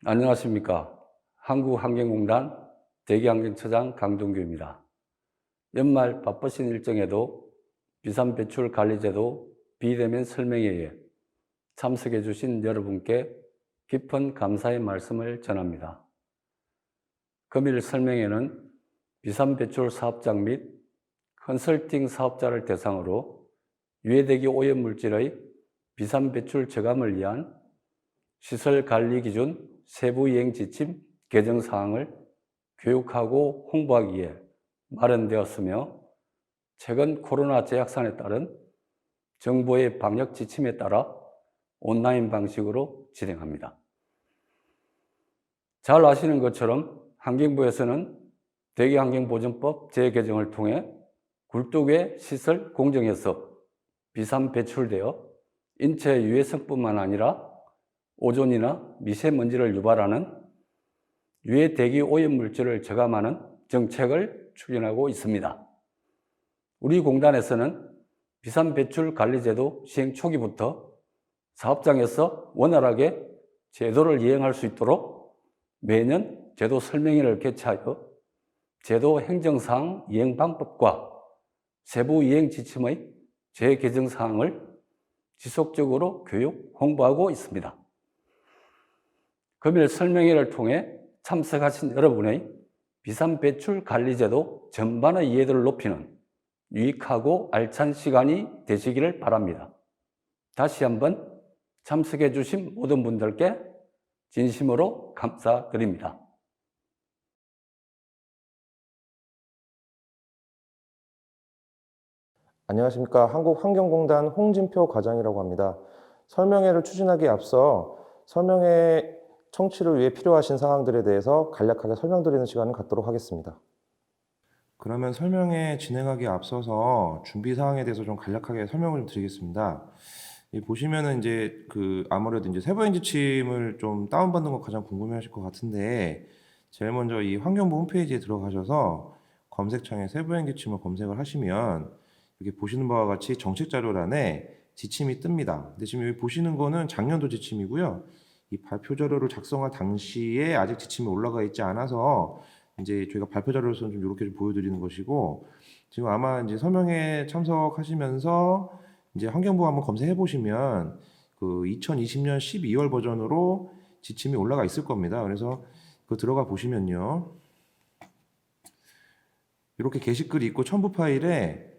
안녕하십니까. 한국환경공단 대기환경처장 강동규입니다. 연말 바쁘신 일정에도 비산배출관리제도 비대면 설명회에 참석해 주신 여러분께 깊은 감사의 말씀을 전합니다. 금일 설명회는 비산배출 사업장 및 컨설팅 사업자를 대상으로 유해대기 오염물질의 비산배출 저감을 위한 시설관리 기준 세부 이행 지침 개정 사항을 교육하고 홍보하기 위해 마련되었으며, 최근 코로나 재확산에 따른 정부의 방역 지침에 따라 온라인 방식으로 진행합니다. 잘 아시는 것처럼 환경부에서는 대기환경보전법 재개정을 통해 굴뚝의 시설 공정에서 비산 배출되어 인체 유해성뿐만 아니라 오존이나 미세먼지를 유발하는 유해 대기 오염물질을 저감하는 정책을 추진하고 있습니다. 우리 공단에서는 비산배출관리제도 시행 초기부터 사업장에서 원활하게 제도를 이행할 수 있도록 매년 제도 설명회를 개최하여 제도 행정사항 이행 방법과 세부 이행 지침의 재개정 사항을 지속적으로 교육, 홍보하고 있습니다. 금일 설명회를 통해 참석하신 여러분의 비산배출관리제도 전반의 이해도를 높이는 유익하고 알찬 시간이 되시기를 바랍니다. 다시 한번 참석해 주신 모든 분들께 진심으로 감사드립니다. 안녕하십니까. 한국환경공단 홍진표 과장이라고 합니다. 설명회를 추진하기에 앞서 설명회 청취를 위해 필요하신 사항들에 대해서 간략하게 설명드리는 시간을 갖도록 하겠습니다. 그러면 설명회 진행하기에 앞서서 준비 사항에 대해서 좀 간략하게 설명을 좀 드리겠습니다. 보시면은 이제 아무래도 이제 세부행 지침을 좀 다운받는 거 가장 궁금해하실 것 같은데, 제일 먼저 이 환경부 홈페이지에 들어가셔서 검색창에 세부행 지침을 검색을 하시면 이렇게 보시는 바와 같이 정책 자료란에 지침이 뜹니다. 근데 지금 여기 보시는 거는 작년도 지침이고요. 이 발표 자료를 작성할 당시에 아직 지침이 올라가 있지 않아서 이제 저희가 발표 자료로서는 좀 이렇게 좀 보여드리는 것이고, 지금 아마 이제 설명회 참석하시면서 이제 환경부 한번 검색해 보시면 2020년 12월 버전으로 지침이 올라가 있을 겁니다. 그래서 들어가 보시면요, 이렇게 게시글이 있고 첨부 파일에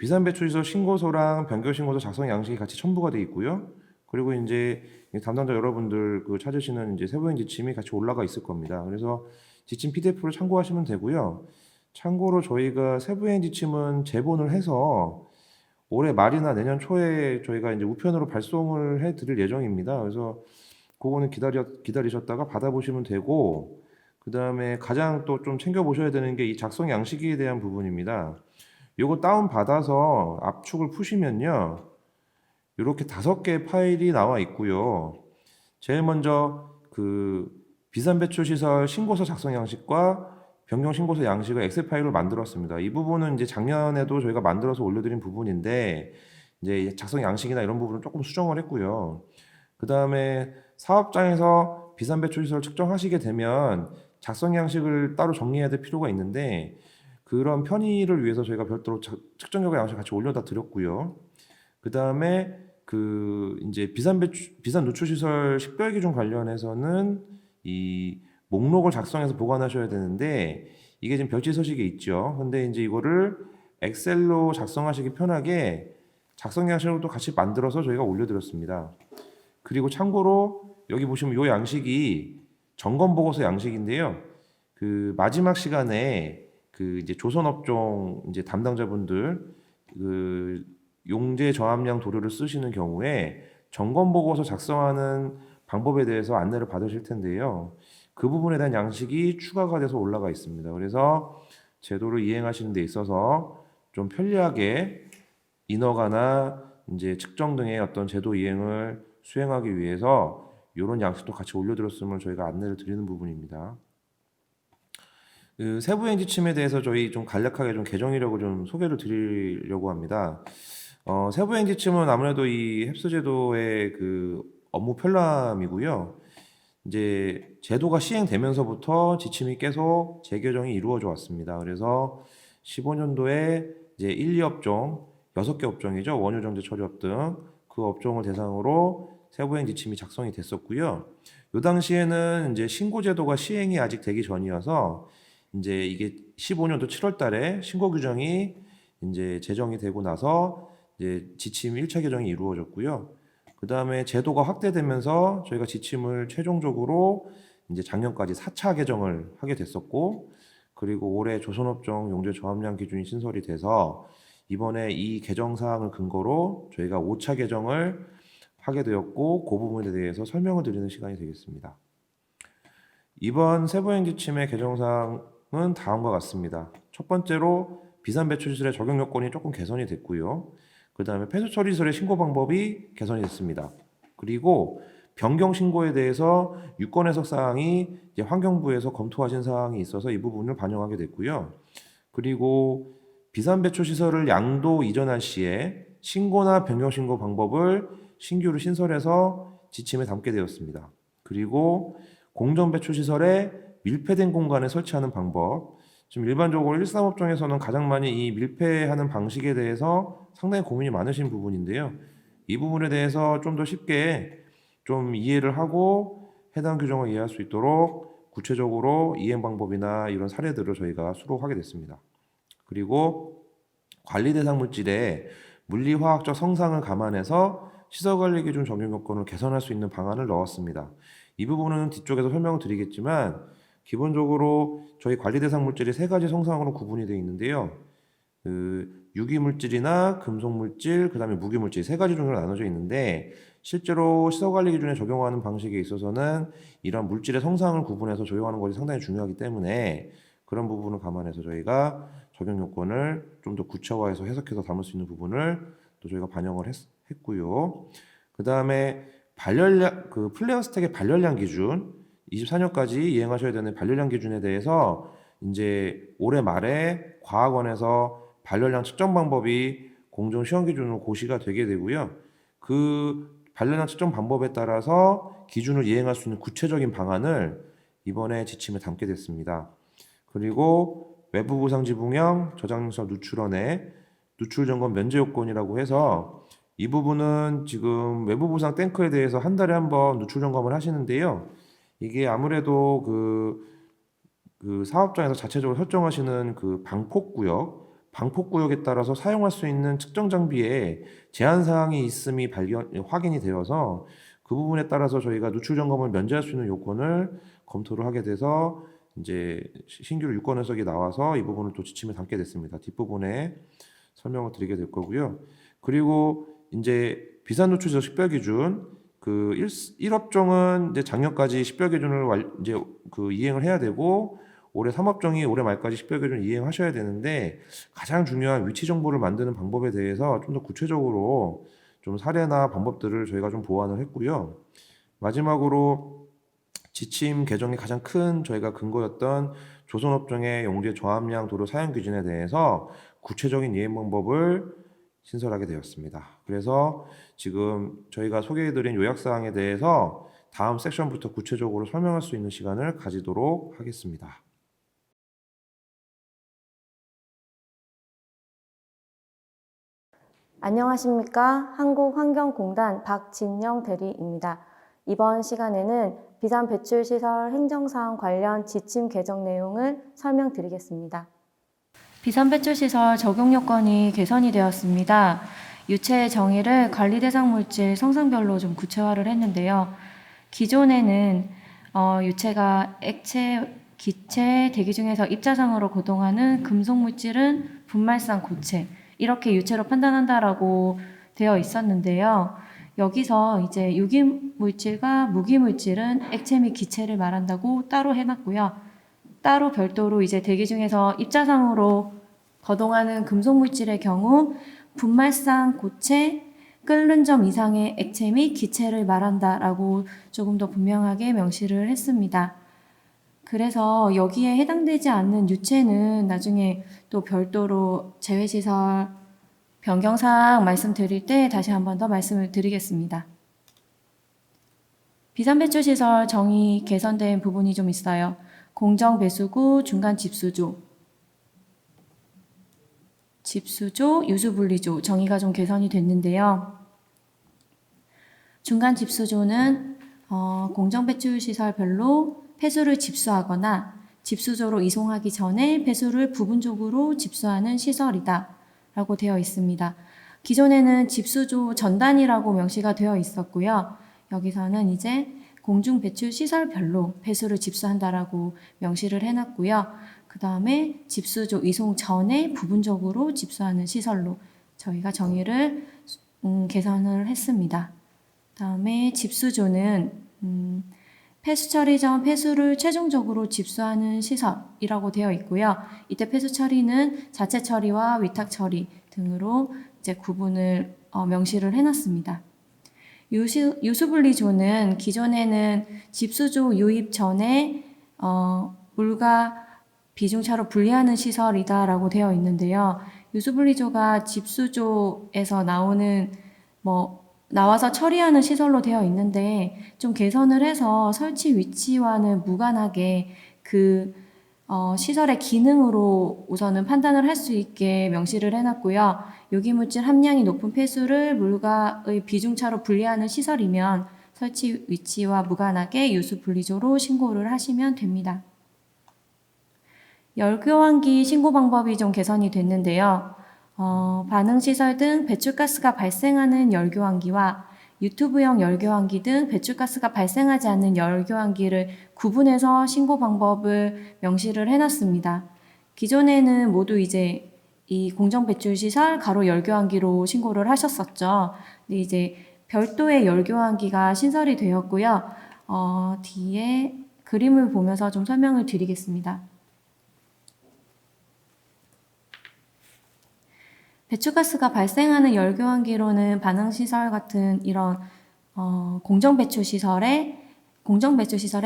비산배출시설 신고서랑 변경신고서 작성 양식이 같이 첨부가 되어 있고요. 그리고 이제 담당자 여러분들 찾으시는 이제 세부행 지침이 같이 올라가 있을 겁니다. 그래서 지침 PDF를 참고하시면 되고요. 참고로 저희가 세부행 지침은 제본을 해서 올해 말이나 내년 초에 저희가 이제 우편으로 발송을 해 드릴 예정입니다. 그래서 그거는 기다리셨다가 받아보시면 되고, 그 다음에 가장 또 좀 챙겨보셔야 되는 게 이 작성 양식에 대한 부분입니다. 요거 다운 받아서 압축을 푸시면요, 이렇게 5개의 파일이 나와 있고요. 제일 먼저 비산배출시설 신고서 작성 양식과 변경 신고서 양식을 엑셀 파일로 만들었습니다. 이 부분은 이제 작년에도 저희가 만들어서 올려드린 부분인데, 이제 작성 양식이나 이런 부분은 조금 수정을 했고요. 그 다음에 사업장에서 비산배출시설 측정하시게 되면 작성 양식을 따로 정리해야 될 필요가 있는데, 그런 편의를 위해서 저희가 별도로 측정 결과 양식 같이 올려다 드렸고요. 그 다음에 이제 비산 누출 시설 식별 기준 관련해서는 이 목록을 작성해서 보관하셔야 되는데, 이게 지금 별지 서식에 있죠. 근데 이제 이거를 엑셀로 작성하시기 편하게 작성 양식을 또 같이 만들어서 저희가 올려드렸습니다. 그리고 참고로 여기 보시면 이 양식이 점검 보고서 양식인데요. 마지막 시간에 이제 조선업종 이제 담당자분들 용재 저함량 도료를 쓰시는 경우에 점검 보고서 작성하는 방법에 대해서 안내를 받으실 텐데요. 그 부분에 대한 양식이 추가가 돼서 올라가 있습니다. 그래서 제도를 이행하시는 데 있어서 좀 편리하게 인허가나 이제 측정 등의 어떤 제도 이행을 수행하기 위해서 이런 양식도 같이 올려드렸으면 저희가 안내를 드리는 부분입니다. 세부행 지침에 대해서 저희 좀 간략하게 좀 개정이력을 좀 소개를 드리려고 합니다. 세부행 지침은 아무래도 이 햅스 제도의 업무 편람이고요. 이제 제도가 시행되면서부터 지침이 계속 재개정이 이루어져 왔습니다. 그래서 15년도에 이제 1, 2업종, 6개 업종이죠. 원유, 정제, 처리업 등 그 업종을 대상으로 세부행 지침이 작성이 됐었고요. 요 당시에는 이제 신고 제도가 시행이 아직 되기 전이어서 이제 이게 15년도 7월 달에 신고 규정이 이제 제정이 되고 나서 이제 지침 1차 개정이 이루어졌고요. 그 다음에 제도가 확대되면서 저희가 지침을 최종적으로 이제 작년까지 4차 개정을 하게 됐었고, 그리고 올해 조선업종 용재 저함량 기준이 신설이 돼서 이번에 이 개정 사항을 근거로 저희가 5차 개정을 하게 되었고, 그 부분에 대해서 설명을 드리는 시간이 되겠습니다. 이번 세부행 지침의 개정 사항은 다음과 같습니다. 첫 번째로 비산 배출 시설의 적용 요건이 조금 개선이 됐고요. 그 다음에 폐수 처리 시설의 신고 방법이 개선이 됐습니다. 그리고 변경 신고에 대해서 유권 해석 사항이 이제 환경부에서 검토하신 사항이 있어서 이 부분을 반영하게 됐고요. 그리고 비산 배출 시설을 양도 이전할 시에 신고나 변경 신고 방법을 신규로 신설해서 지침에 담게 되었습니다. 그리고 공정 배출 시설에 밀폐된 공간에 설치하는 방법. 지금 일반적으로 일산업종에서는 가장 많이 이 밀폐하는 방식에 대해서 상당히 고민이 많으신 부분인데요. 이 부분에 대해서 좀 더 쉽게 좀 이해를 하고 해당 규정을 이해할 수 있도록 구체적으로 이행 방법이나 이런 사례들을 저희가 수록하게 됐습니다. 그리고 관리 대상 물질의 물리화학적 성상을 감안해서 시설관리 기준 적용 요건을 개선할 수 있는 방안을 넣었습니다. 이 부분은 뒤쪽에서 설명을 드리겠지만 기본적으로 저희 관리 대상 물질이 3가지 성상으로 구분이 되어 있는데요. 유기물질이나 금속물질, 그 다음에 무기물질 3가지 종류로 나눠져 있는데 실제로 시설관리 기준에 적용하는 방식에 있어서는 이런 물질의 성상을 구분해서 적용하는 것이 상당히 중요하기 때문에 그런 부분을 감안해서 저희가 적용 요건을 좀 더 구체화해서 해석해서 담을 수 있는 부분을 또 저희가 반영을 했고요. 그 다음에 발열량, 플레어 스택의 발열량 기준 24년까지 이행하셔야 되는 발열량 기준에 대해서 이제 올해 말에 과학원에서 발열량 측정 방법이 공정 시험 기준으로 고시가 되게 되고요. 그 발열량 측정 방법에 따라서 기준을 이행할 수 있는 구체적인 방안을 이번에 지침에 담게 됐습니다. 그리고 외부 보상 지붕형 저장성 누출원의 누출 점검 면제 요건이라고 해서 이 부분은 지금 외부 보상 탱크에 대해서 한 달에 한 번 누출 점검을 하시는데요. 이게 아무래도 그 사업장에서 자체적으로 설정하시는 그 방폭구역에 따라서 사용할 수 있는 측정 장비에 제한 사항이 있음이 확인이 되어서 그 부분에 따라서 저희가 누출 점검을 면제할 수 있는 요건을 검토를 하게 돼서 이제 신규로 유권 해석이 나와서 이 부분을 또 지침에 담게 됐습니다. 뒷부분에 설명을 드리게 될 거고요. 그리고 이제 비산 누출시설 식별 기준 그 1업종은 이제 작년까지 식별 기준을 이제 이행을 해야 되고 올해 3업종이 올해 말까지 식별 기준 이행하셔야 되는데 가장 중요한 위치 정보를 만드는 방법에 대해서 좀 더 구체적으로 좀 사례나 방법들을 저희가 좀 보완을 했고요. 마지막으로 지침 개정의 가장 큰 저희가 근거였던 조선업종의 용재 저함량 도료 사용 기준에 대해서 구체적인 이행 방법을 신설하게 되었습니다. 그래서 지금 저희가 소개해드린 요약사항에 대해서 다음 섹션부터 구체적으로 설명할 수 있는 시간을 가지도록 하겠습니다. 안녕하십니까. 한국환경공단 박진영 대리입니다. 이번 시간에는 비산 배출시설 행정사항 관련 지침 개정 내용을 설명드리겠습니다. 비산 배출시설 적용 요건이 개선이 되었습니다. 유체의 정의를 관리 대상 물질 성상별로 좀 구체화를 했는데요. 기존에는 유체가 액체, 기체, 대기 중에서 입자상으로 거동하는 금속 물질은 분말상 고체, 이렇게 유체로 판단한다라고 되어 있었는데요. 여기서 이제 유기물질과 무기물질은 액체 및 기체를 말한다고 따로 해놨고요. 따로 별도로 이제 대기 중에서 입자상으로 거동하는 금속물질의 경우 분말상 고체, 끓는 점 이상의 액체 및 기체를 말한다라고 조금 더 분명하게 명시를 했습니다. 그래서 여기에 해당되지 않는 유체는 나중에 또 별도로 제외시설 변경사항 말씀드릴 때 다시 한 번 더 말씀을 드리겠습니다. 비산배출시설 정의 개선된 부분이 좀 있어요. 공정배수구, 중간집수조, 집수조, 유수분리조 정의가 좀 개선이 됐는데요. 중간집수조는 공정배출시설별로 폐수를 집수하거나 집수조로 이송하기 전에 폐수를 부분적으로 집수하는 시설이다 라고 되어 있습니다. 기존에는 집수조 전단이라고 명시가 되어 있었고요. 여기서는 이제 공중배출시설별로 폐수를 집수한다라고 명시를 해놨고요. 그 다음에 집수조 이송 전에 부분적으로 집수하는 시설로 저희가 정의를 개선을 했습니다. 다음에 집수조는 폐수 처리 전 폐수를 최종적으로 집수하는 시설이라고 되어 있고요. 이때 폐수 처리는 자체 처리와 위탁 처리 등으로 이제 구분을 명시를 해놨습니다. 유수분리조는 기존에는 집수조 유입 전에 물과 비중차로 분리하는 시설이다라고 되어 있는데요. 유수분리조가 집수조에서 나와서 처리하는 시설로 되어 있는데 좀 개선을 해서 설치 위치와는 무관하게 그 시설의 기능으로 우선은 판단을 할 수 있게 명시를 해놨고요. 유기물질 함량이 높은 폐수를 물과의 비중차로 분리하는 시설이면 설치 위치와 무관하게 유수분리조로 신고를 하시면 됩니다. 열교환기 신고 방법이 좀 개선이 됐는데요. 반응시설 등 배출가스가 발생하는 열교환기와 유튜브형 열교환기 등 배출가스가 발생하지 않는 열교환기를 구분해서 신고 방법을 명시를 해놨습니다. 기존에는 모두 이제 이 공정배출시설 가로 열교환기로 신고를 하셨었죠. 근데 이제 별도의 열교환기가 신설이 되었고요. 뒤에 그림을 보면서 좀 설명을 드리겠습니다. 배출가스가 발생하는 열교환기로는 반응시설 같은 이런 공정배출시설에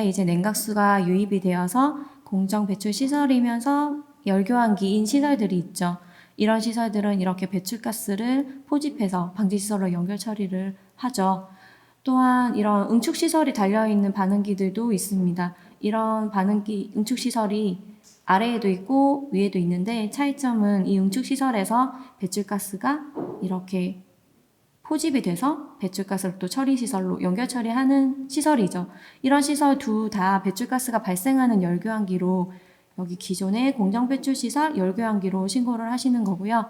이제 냉각수가 유입이 되어서 공정배출시설이면서 열교환기인 시설들이 있죠. 이런 시설들은 이렇게 배출가스를 포집해서 방지시설로 연결 처리를 하죠. 또한 이런 응축시설이 달려있는 반응기들도 있습니다. 이런 반응기 응축시설이 아래에도 있고 위에도 있는데 차이점은 이 응축시설에서 배출가스가 이렇게 포집이 돼서 배출가스를 또 처리시설로 연결 처리하는 시설이죠. 이런 시설 둘 다 배출가스가 발생하는 열교환기로 여기 기존의 공정배출시설 열교환기로 신고를 하시는 거고요.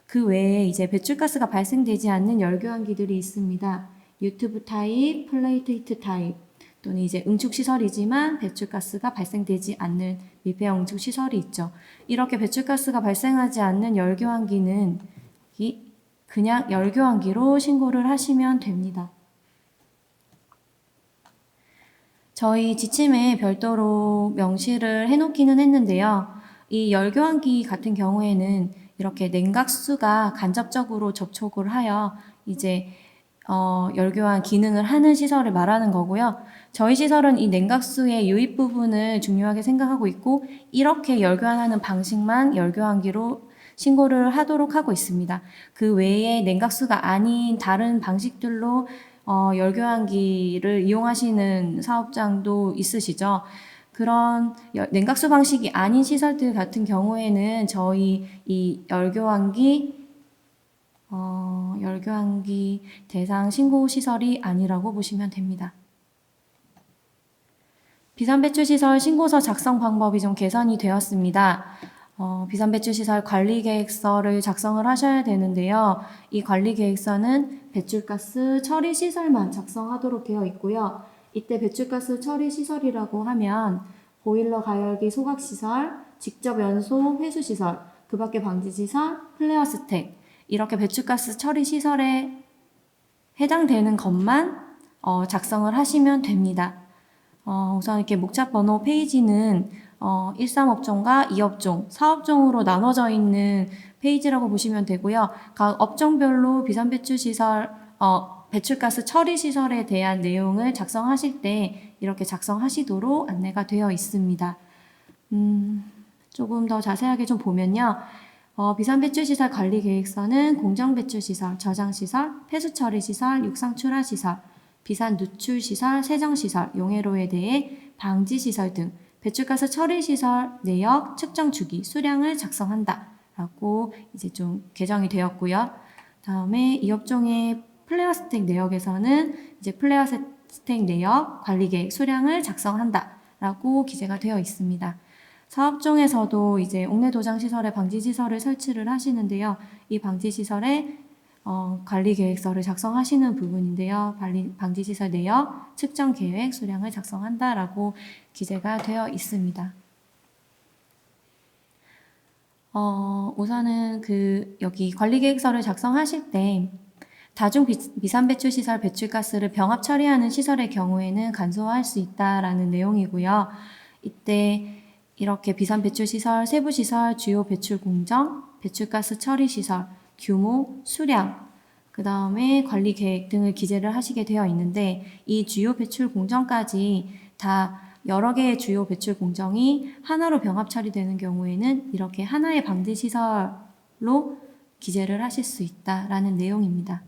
그 외에 이제 배출가스가 발생되지 않는 열교환기들이 있습니다. 유튜브 타입, 플레이트 히트 타입 또는 이제 응축시설이지만 배출가스가 발생되지 않는 밀폐형 응축시설이 있죠. 이렇게 배출가스가 발생하지 않는 열교환기는 그냥 열교환기로 신고를 하시면 됩니다. 저희 지침에 별도로 명시를 해놓기는 했는데요. 이 열교환기 같은 경우에는 이렇게 냉각수가 간접적으로 접촉을 하여 이제 열교환 기능을 하는 시설을 말하는 거고요. 저희 시설은 이 냉각수의 유입 부분을 중요하게 생각하고 있고 이렇게 열교환하는 방식만 열교환기로 신고를 하도록 하고 있습니다. 그 외에 냉각수가 아닌 다른 방식들로 열교환기를 이용하시는 사업장도 있으시죠. 그런 냉각수 방식이 아닌 시설들 같은 경우에는 저희 이 열교환기 대상 신고 시설이 아니라고 보시면 됩니다. 비산배출시설 신고서 작성 방법이 좀 개선이 되었습니다. 비산배출시설 관리계획서를 작성을 하셔야 되는데요. 이 관리계획서는 배출가스 처리시설만 작성하도록 되어 있고요. 이때 배출가스 처리시설이라고 하면 보일러 가열기 소각시설, 직접 연소 회수시설, 그 밖에 방지시설, 플레어 스택 이렇게 배출가스 처리시설에 해당되는 것만 작성을 하시면 됩니다. 우선 이렇게 목차번호 페이지는 13업종과 2업종, 4업종으로 나눠져 있는 페이지라고 보시면 되고요. 각 업종별로 비산배출시설, 배출가스 처리시설에 대한 내용을 작성하실 때 이렇게 작성하시도록 안내가 되어 있습니다. 조금 더 자세하게 좀 보면요. 비산배출시설 관리계획서는 공정배출시설, 저장시설, 폐수처리시설, 육상출하시설, 비산 누출 시설, 세정 시설, 용해로에 대해 방지 시설 등 배출가스 처리 시설 내역 측정 주기 수량을 작성한다라고 이제 좀 개정이 되었고요. 다음에 이 업종의 플레어스택 내역에서는 이제 플레어스택 내역 관리 계획 수량을 작성한다라고 기재가 되어 있습니다. 사업종에서도 이제 옥내 도장 시설에 방지 시설을 설치를 하시는데요. 이 방지 시설에 관리 계획서를 작성하시는 부분인데요. 방지 시설 내역 측정 계획 수량을 작성한다라고 기재가 되어 있습니다. 우선은 여기 관리 계획서를 작성하실 때 다중 비산 배출 시설 배출가스를 병합 처리하는 시설의 경우에는 간소화할 수 있다라는 내용이고요. 이때 이렇게 비산 배출 시설, 세부 시설, 주요 배출 공정, 배출가스 처리 시설, 규모, 수량, 그 다음에 관리 계획 등을 기재를 하시게 되어 있는데 이 주요 배출 공정까지 다 여러 개의 주요 배출 공정이 하나로 병합 처리되는 경우에는 이렇게 하나의 방지 시설로 기재를 하실 수 있다라는 내용입니다.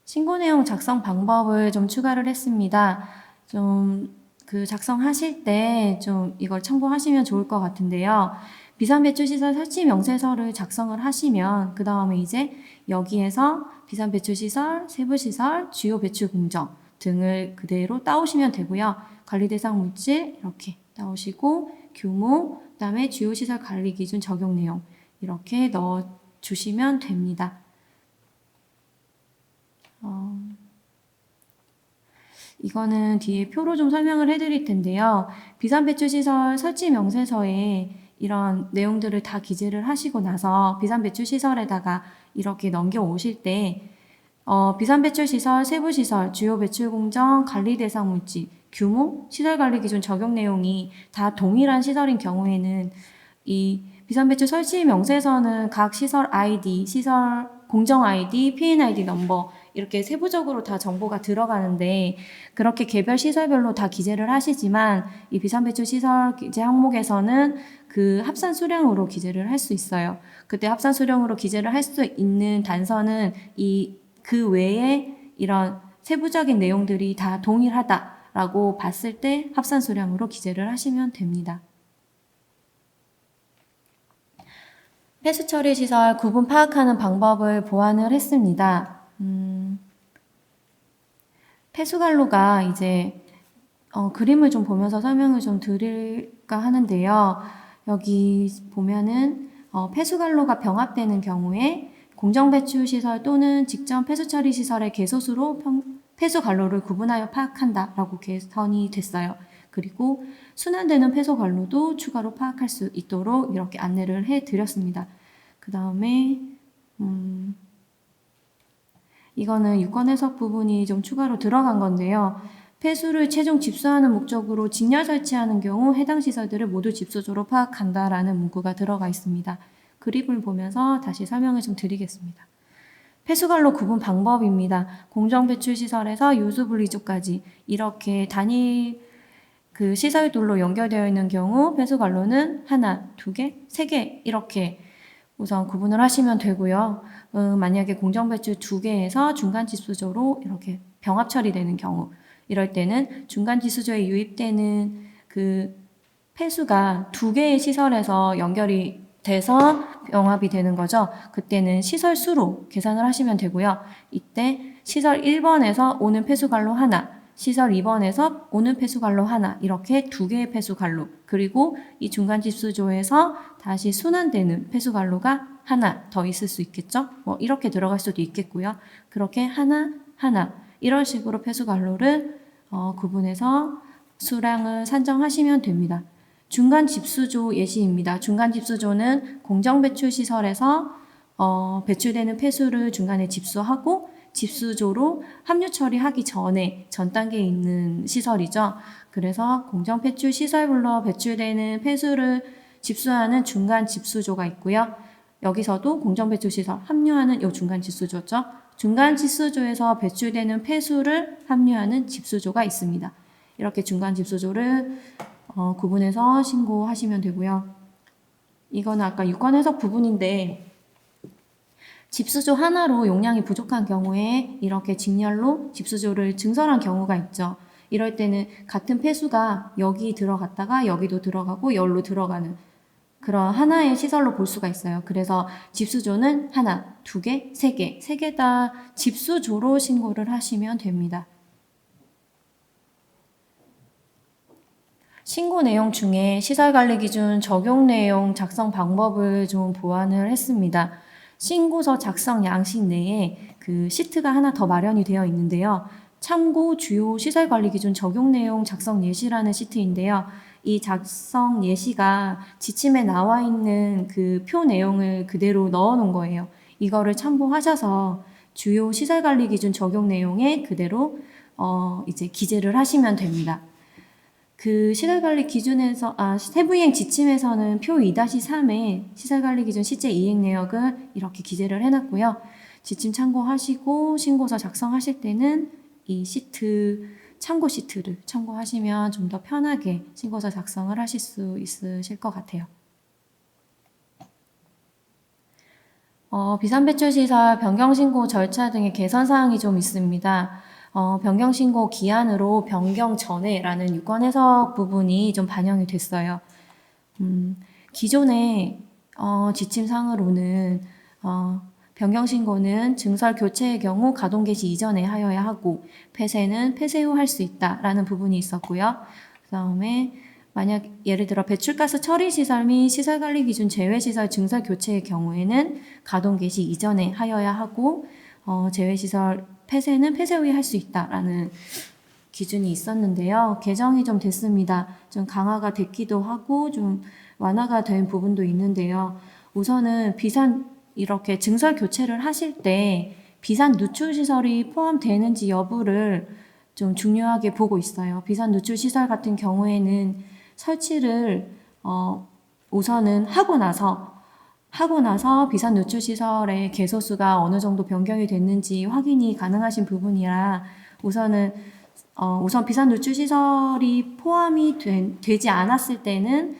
신고 내용 작성 방법을 좀 추가를 했습니다. 작성하실 때 좀 이걸 참고하시면 좋을 것 같은데요. 비산배출시설 설치 명세서를 작성을 하시면 그 다음에 이제 여기에서 비산배출시설, 세부시설, 주요 배출 공정 등을 그대로 따오시면 되고요. 관리대상 물질 이렇게 따오시고 규모, 그 다음에 주요시설 관리 기준 적용 내용 이렇게 넣어주시면 됩니다. 이거는 뒤에 표로 좀 설명을 해드릴 텐데요. 비산배출시설 설치 명세서에 이런 내용들을 다 기재를 하시고 나서 비산배출시설에다가 이렇게 넘겨오실 때 비산배출시설, 세부시설, 주요배출공정, 관리대상 물질, 규모, 시설관리기준 적용 내용이 다 동일한 시설인 경우에는 이 비산배출 설치 명세서는 각 시설 아이디, 시설 공정 아이디, PN-ID 넘버 이렇게 세부적으로 다 정보가 들어가는데 그렇게 개별 시설별로 다 기재를 하시지만 이 비산배출 시설 기재 항목에서는 그 합산 수량으로 기재를 할 수 있어요. 그때 합산 수량으로 기재를 할 수 있는 단서는 그 외에 이런 세부적인 내용들이 다 동일하다라고 봤을 때 합산 수량으로 기재를 하시면 됩니다. 폐수 처리 시설 구분 파악하는 방법을 보완을 했습니다. 폐수관로가 이제 그림을 좀 보면서 설명을 좀 드릴까 하는데요. 여기 보면은 폐수관로가 병합되는 경우에 공정배출시설 또는 직전 폐수처리시설의 개소수로 폐수관로를 구분하여 파악한다라고 개선이 됐어요. 그리고 순환되는 폐수관로도 추가로 파악할 수 있도록 이렇게 안내를 해드렸습니다. 그 다음에 이거는 유권 해석 부분이 좀 추가로 들어간 건데요. 폐수를 최종 집수하는 목적으로 직렬 설치하는 경우 해당 시설들을 모두 집수조로 파악한다라는 문구가 들어가 있습니다. 그림을 보면서 다시 설명을 좀 드리겠습니다. 폐수관로 구분 방법입니다. 공정배출시설에서 요수분리조까지 이렇게 단일 시설들로 연결되어 있는 경우 폐수관로는 하나, 두 개, 세 개 이렇게 우선 구분을 하시면 되고요. 만약에 공정배출 두 개에서 중간집수조로 이렇게 병합 처리되는 경우 이럴 때는 중간집수조에 유입되는 폐수가 두 개의 시설에서 연결이 돼서 병합이 되는 거죠. 그때는 시설 수로 계산을 하시면 되고요. 이때 시설 1번에서 오는 폐수관로 하나, 시설 2번에서 오는 폐수관로 하나 이렇게 두 개의 폐수관로 그리고 이 중간집수조에서 다시 순환되는 폐수관로가 하나 더 있을 수 있겠죠. 이렇게 들어갈 수도 있겠고요. 그렇게 하나 이런 식으로 폐수관로를 구분해서 수량을 산정하시면 됩니다. 중간집수조 예시입니다. 중간집수조는 공정배출시설에서 배출되는 폐수를 중간에 집수하고 집수조로 합류 처리하기 전에 전 단계에 있는 시설이죠. 그래서 공정배출 시설별로 배출되는 폐수를 집수하는 중간 집수조가 있고요. 여기서도 공정배출 시설 합류하는 이 중간 집수조죠. 중간 집수조에서 배출되는 폐수를 합류하는 집수조가 있습니다. 이렇게 중간 집수조를 구분해서 신고하시면 되고요. 이거는 아까 유권 해석 부분인데 집수조 하나로 용량이 부족한 경우에 이렇게 직렬로 집수조를 증설한 경우가 있죠. 이럴 때는 같은 폐수가 여기 들어갔다가 여기도 들어가고 여기로 들어가는 그런 하나의 시설로 볼 수가 있어요. 그래서 집수조는 하나, 두 개, 세 개 다 집수조로 신고를 하시면 됩니다. 신고 내용 중에 시설관리기준 적용 내용 작성 방법을 좀 보완을 했습니다. 신고서 작성 양식 내에 그 시트가 하나 더 마련이 되어 있는데요. 참고 주요 시설관리기준 적용 내용 작성 예시라는 시트인데요. 이 작성 예시가 지침에 나와 있는 그 표 내용을 그대로 넣어 놓은 거예요. 이거를 참고하셔서 주요 시설관리기준 적용 내용에 그대로 이제 기재를 하시면 됩니다. 그 시설관리 기준에서 세부이행 지침에서는 표 2-3에 시설관리 기준 실제 이행 내역을 이렇게 기재를 해놨고요. 지침 참고하시고 신고서 작성하실 때는 이 시트 참고 시트를 참고하시면 좀 더 편하게 신고서 작성을 하실 수 있으실 것 같아요. 비산배출시설 변경신고 절차 등의 개선사항이 좀 있습니다. 변경신고 기한으로 변경 전에라는 유권 해석 부분이 좀 반영이 됐어요. 기존의 지침상으로는 변경신고는 증설 교체의 경우 가동 개시 이전에 하여야 하고 폐쇄는 폐쇄 후 할 수 있다라는 부분이 있었고요. 그 다음에 만약 예를 들어 배출가스 처리 시설 및 시설관리 기준 제외시설 증설 교체의 경우에는 가동 개시 이전에 하여야 하고 제외시설 폐쇄는 폐쇄 후에 할 수 있다라는 기준이 있었는데요. 개정이 좀 됐습니다. 좀 강화가 됐기도 하고 좀 완화가 된 부분도 있는데요. 우선은 이렇게 증설 교체를 하실 때 비산 누출 시설이 포함되는지 여부를 좀 중요하게 보고 있어요. 비산 누출 시설 같은 경우에는 설치를 우선은 하고 나서 비산 누출 시설의 개소수가 어느 정도 변경이 됐는지 확인이 가능하신 부분이라 우선 비산 누출 시설이 포함이 되지 않았을 때는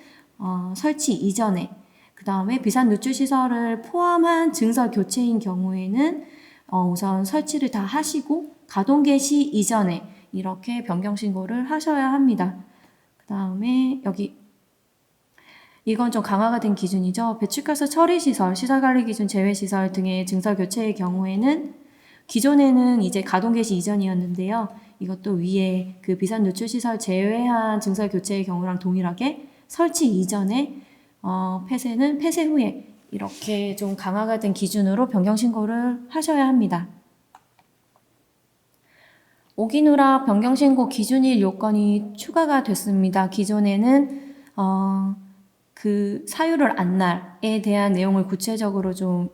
설치 이전에 그 다음에 비산 누출 시설을 포함한 증설 교체인 경우에는 우선 설치를 다 하시고 가동 개시 이전에 이렇게 변경 신고를 하셔야 합니다. 그 다음에 여기 이건 좀 강화가 된 기준이죠. 배출가스 처리 시설, 시설관리 기준 제외 시설 등의 증설 교체의 경우에는 기존에는 이제 가동 개시 이전이었는데요. 이것도 위에 그 비산 누출 시설 제외한 증설 교체의 경우랑 동일하게 설치 이전에 폐쇄는 폐쇄 후에 이렇게 좀 강화가 된 기준으로 변경 신고를 하셔야 합니다. 오기누락 변경 신고 기준일 요건이 추가가 됐습니다. 기존에는 그 사유를 안 날에 대한 내용을 구체적으로 좀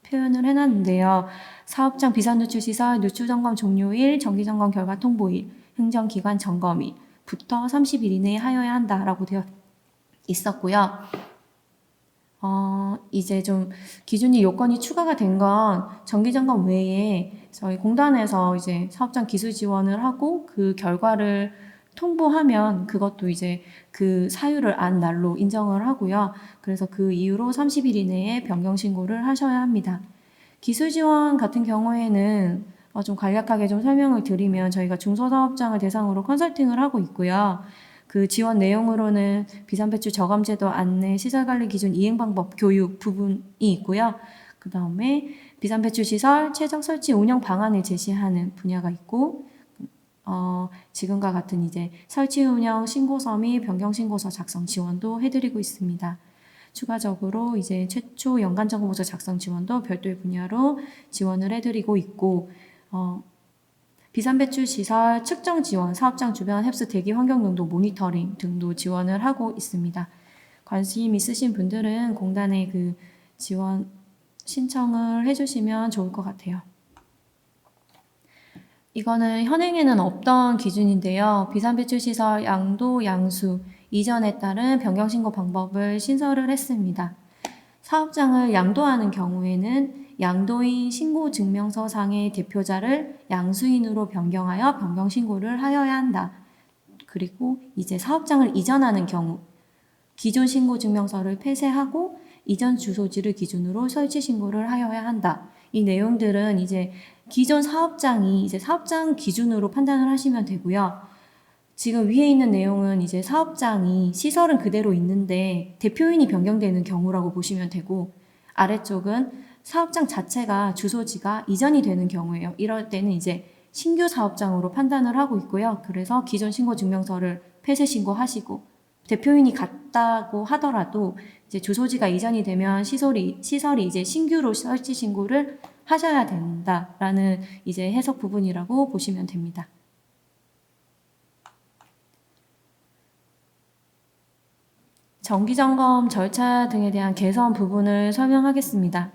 표현을 해놨는데요. 사업장 비산누출 시설 누출 점검 종료일, 정기 점검 결과 통보일, 행정기관 점검일부터 30일 이내에 하여야 한다라고 되어 있었고요. 이제 좀 기준이 요건이 추가가 된 건 정기점검 외에 저희 공단에서 이제 사업장 기술 지원을 하고 그 결과를 통보하면 그것도 이제 그 사유를 안 날로 인정을 하고요. 그래서 그 이후로 30일 이내에 변경 신고를 하셔야 합니다. 기술 지원 같은 경우에는 좀 간략하게 좀 설명을 드리면 저희가 중소사업장을 대상으로 컨설팅을 하고 있고요. 그 지원 내용으로는 비산배출 저감제도 안내, 시설관리 기준 이행 방법 교육 부분이 있고요. 그 다음에 비산배출 시설 최적 설치 운영 방안을 제시하는 분야가 있고, 지금과 같은 이제 설치 운영 신고서 및 변경 신고서 작성 지원도 해드리고 있습니다. 추가적으로 이제 최초 연간 점검보고서 작성 지원도 별도의 분야로 지원을 해드리고 있고, 비산배출 시설 측정 지원, 사업장 주변 흡수 대기 환경 농도 모니터링 등도 지원을 하고 있습니다. 관심 있으신 분들은 공단에 그 지원 신청을 해주시면 좋을 것 같아요. 이거는 현행에는 없던 기준인데요. 비산배출 시설 양도, 양수, 이전에 따른 변경 신고 방법을 신설을 했습니다. 사업장을 양도하는 경우에는 양도인 신고증명서상의 대표자를 양수인으로 변경하여 변경 신고를 하여야 한다. 그리고 이제 사업장을 이전하는 경우 기존 신고증명서를 폐쇄하고 이전 주소지를 기준으로 설치 신고를 하여야 한다. 이 내용들은 이제 기존 사업장이 이제 사업장 기준으로 판단을 하시면 되고요. 지금 위에 있는 내용은 이제 사업장이 시설은 그대로 있는데 대표인이 변경되는 경우라고 보시면 되고, 아래쪽은 사업장 자체가 주소지가 이전이 되는 경우예요. 이럴 때는 이제 신규 사업장으로 판단을 하고 있고요. 그래서 기존 신고 증명서를 폐쇄 신고하시고, 대표인이 같다고 하더라도 이제 주소지가 이전이 되면 시설이 이제 신규로 설치 신고를 하셔야 된다라는 이제 해석 부분이라고 보시면 됩니다. 정기점검 절차 등에 대한 개선 부분을 설명하겠습니다.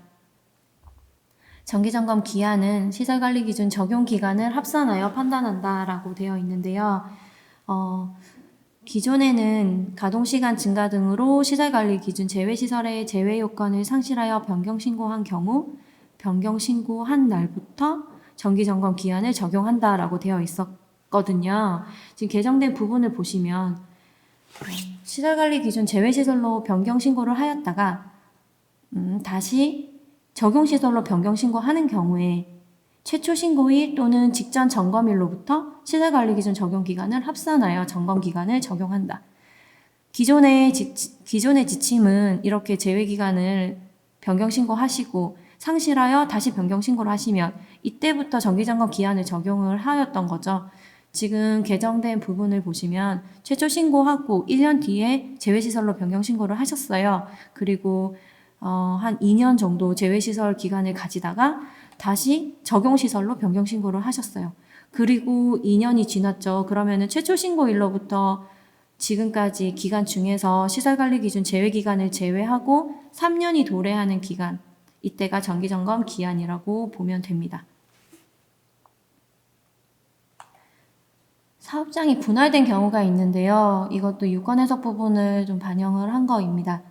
정기점검 기한은 시설관리기준 적용 기간을 합산하여 판단한다라고 되어 있는데요. 기존에는 가동시간 증가 등으로 시설관리기준 제외시설의 제외요건을 상실하여 변경신고한 경우 변경신고한 날부터 정기점검 기한을 적용한다라고 되어 있었거든요. 지금 개정된 부분을 보시면 시설관리기준 제외시설로 변경신고를 하였다가 다시 적용시설로 변경신고하는 경우에 최초 신고일 또는 직전 점검일로부터 시설관리기준 적용기간을 합산하여 점검기간을 적용한다. 기존의 지침은 이렇게 제외기간을 변경신고하시고 상실하여 다시 변경신고를 하시면 이때부터 정기점검 기한을 적용을 하였던 거죠. 지금 개정된 부분을 보시면 최초 신고하고 1년 뒤에 제외시설로 변경신고를 하셨어요. 그리고 한 2년 정도 제외시설 기간을 가지다가 다시 적용시설로 변경신고를 하셨어요. 그리고 2년이 지났죠. 그러면은 최초 신고일로부터 지금까지 기간 중에서 시설관리기준 제외기간을 제외하고 3년이 도래하는 기간, 이때가 정기점검 기한이라고 보면 됩니다. 사업장이 분할된 경우가 있는데요. 이것도 유권 해석 부분을 좀 반영을 한 거입니다.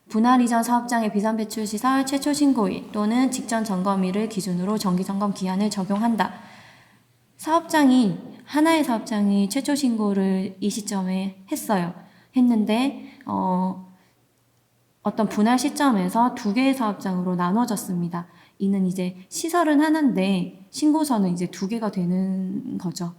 분할 이전 사업장의 비상배출시설 최초 신고일 또는 직전 점검일을 기준으로 정기점검 기한을 적용한다. 하나의 사업장이 최초 신고를 이 시점에 했는데 어떤 분할 시점에서 두 개의 사업장으로 나눠졌습니다. 이는 이제 시설은 하나인데 신고서는 이제 두 개가 되는 거죠.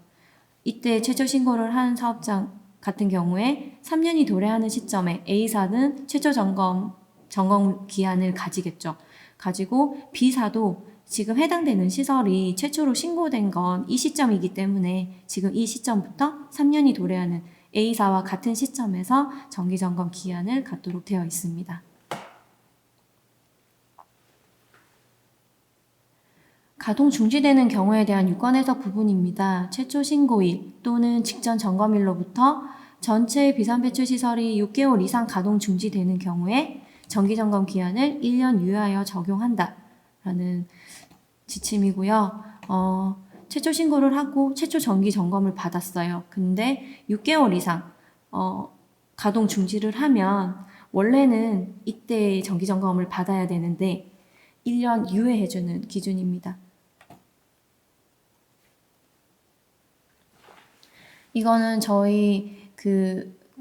이때 최초 신고를 한 사업장 같은 경우에 3년이 도래하는 시점에 A사는 최초 점검 기한을 가지겠죠. 가지고 B사도 지금 해당되는 시설이 최초로 신고된 건 이 시점이기 때문에 지금 이 시점부터 3년이 도래하는 A사와 같은 시점에서 정기점검 기한을 갖도록 되어 있습니다. 가동 중지되는 경우에 대한 유권 해석 부분입니다. 최초 신고일 또는 직전 점검일로부터 전체 비상배출시설이 6개월 이상 가동 중지되는 경우에 정기점검 기한을 1년 유예하여 적용한다 라는 지침이고요. 최초 신고를 하고 최초 정기 점검을 받았어요. 근데 6개월 이상 가동 중지를 하면 원래는 이때 정기 점검을 받아야 되는데 1년 유예해주는 기준입니다. 이거는 저희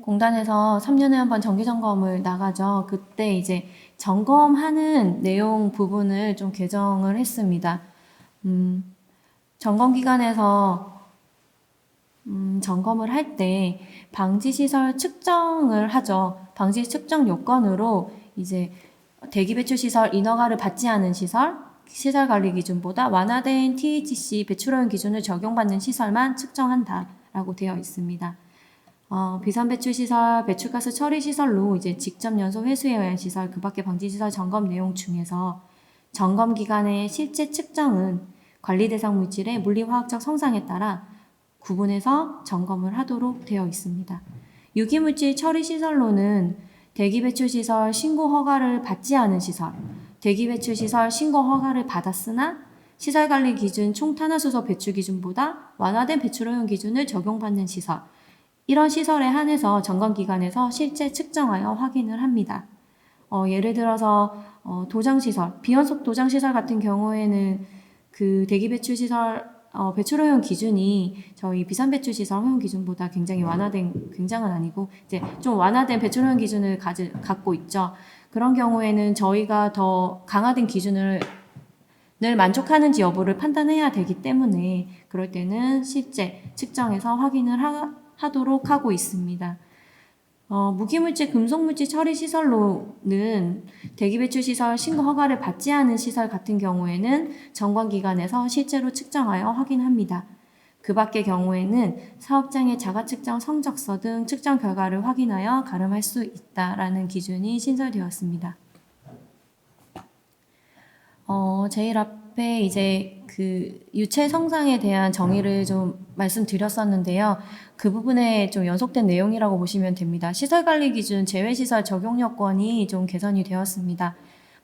공단에서 3년에 한 번 정기 점검을 나가죠. 그때 이제 점검하는 내용 부분을 좀 개정을 했습니다. 점검 기간에서 점검을 할 때 방지시설 측정을 하죠. 방지 측정 요건으로 이제 대기배출시설 인허가를 받지 않은 시설관리 기준보다 완화된 THC 배출오염 기준을 적용받는 시설만 측정한다라고 되어 있습니다. 비산배출시설, 배출가스 처리시설로 이제 직접 연소 회수에 의한 시설, 그 밖에 방지시설 점검 내용 중에서 점검 기간의 실제 측정은 관리 대상 물질의 물리화학적 성상에 따라 구분해서 점검을 하도록 되어 있습니다. 유기물질 처리시설로는 대기배출시설 신고 허가를 받지 않은 시설, 대기배출시설 신고 허가를 받았으나 시설관리 기준 총탄화수소 배출 기준보다 완화된 배출오염 기준을 적용받는 시설, 이런 시설에 한해서 점검기관에서 실제 측정하여 확인을 합니다. 예를 들어서 도장시설, 비연속 도장시설 같은 경우에는 그 대기배출시설 배출오염 기준이 저희 비산배출시설 허용 기준보다 굉장히 굉장은 아니고 이제 좀 완화된 배출오염 기준을 갖고 있죠. 그런 경우에는 저희가 더 강화된 기준을 늘 만족하는지 여부를 판단해야 되기 때문에 그럴 때는 실제 측정해서 확인을 하도록 하고 있습니다. 무기물질, 금속물질 처리 시설로는 대기배출시설 신고 허가를 받지 않은 시설 같은 경우에는 정관기관에서 실제로 측정하여 확인합니다. 그 밖의 경우에는 사업장의 자가측정 성적서 등 측정 결과를 확인하여 가름할 수 있다라는 기준이 신설되었습니다. 제일 앞에 이제 그 유체 성상에 대한 정의를 좀 말씀드렸었는데요. 그 부분에 좀 연속된 내용이라고 보시면 됩니다. 시설관리 기준 제외시설 적용 요건이 좀 개선이 되었습니다.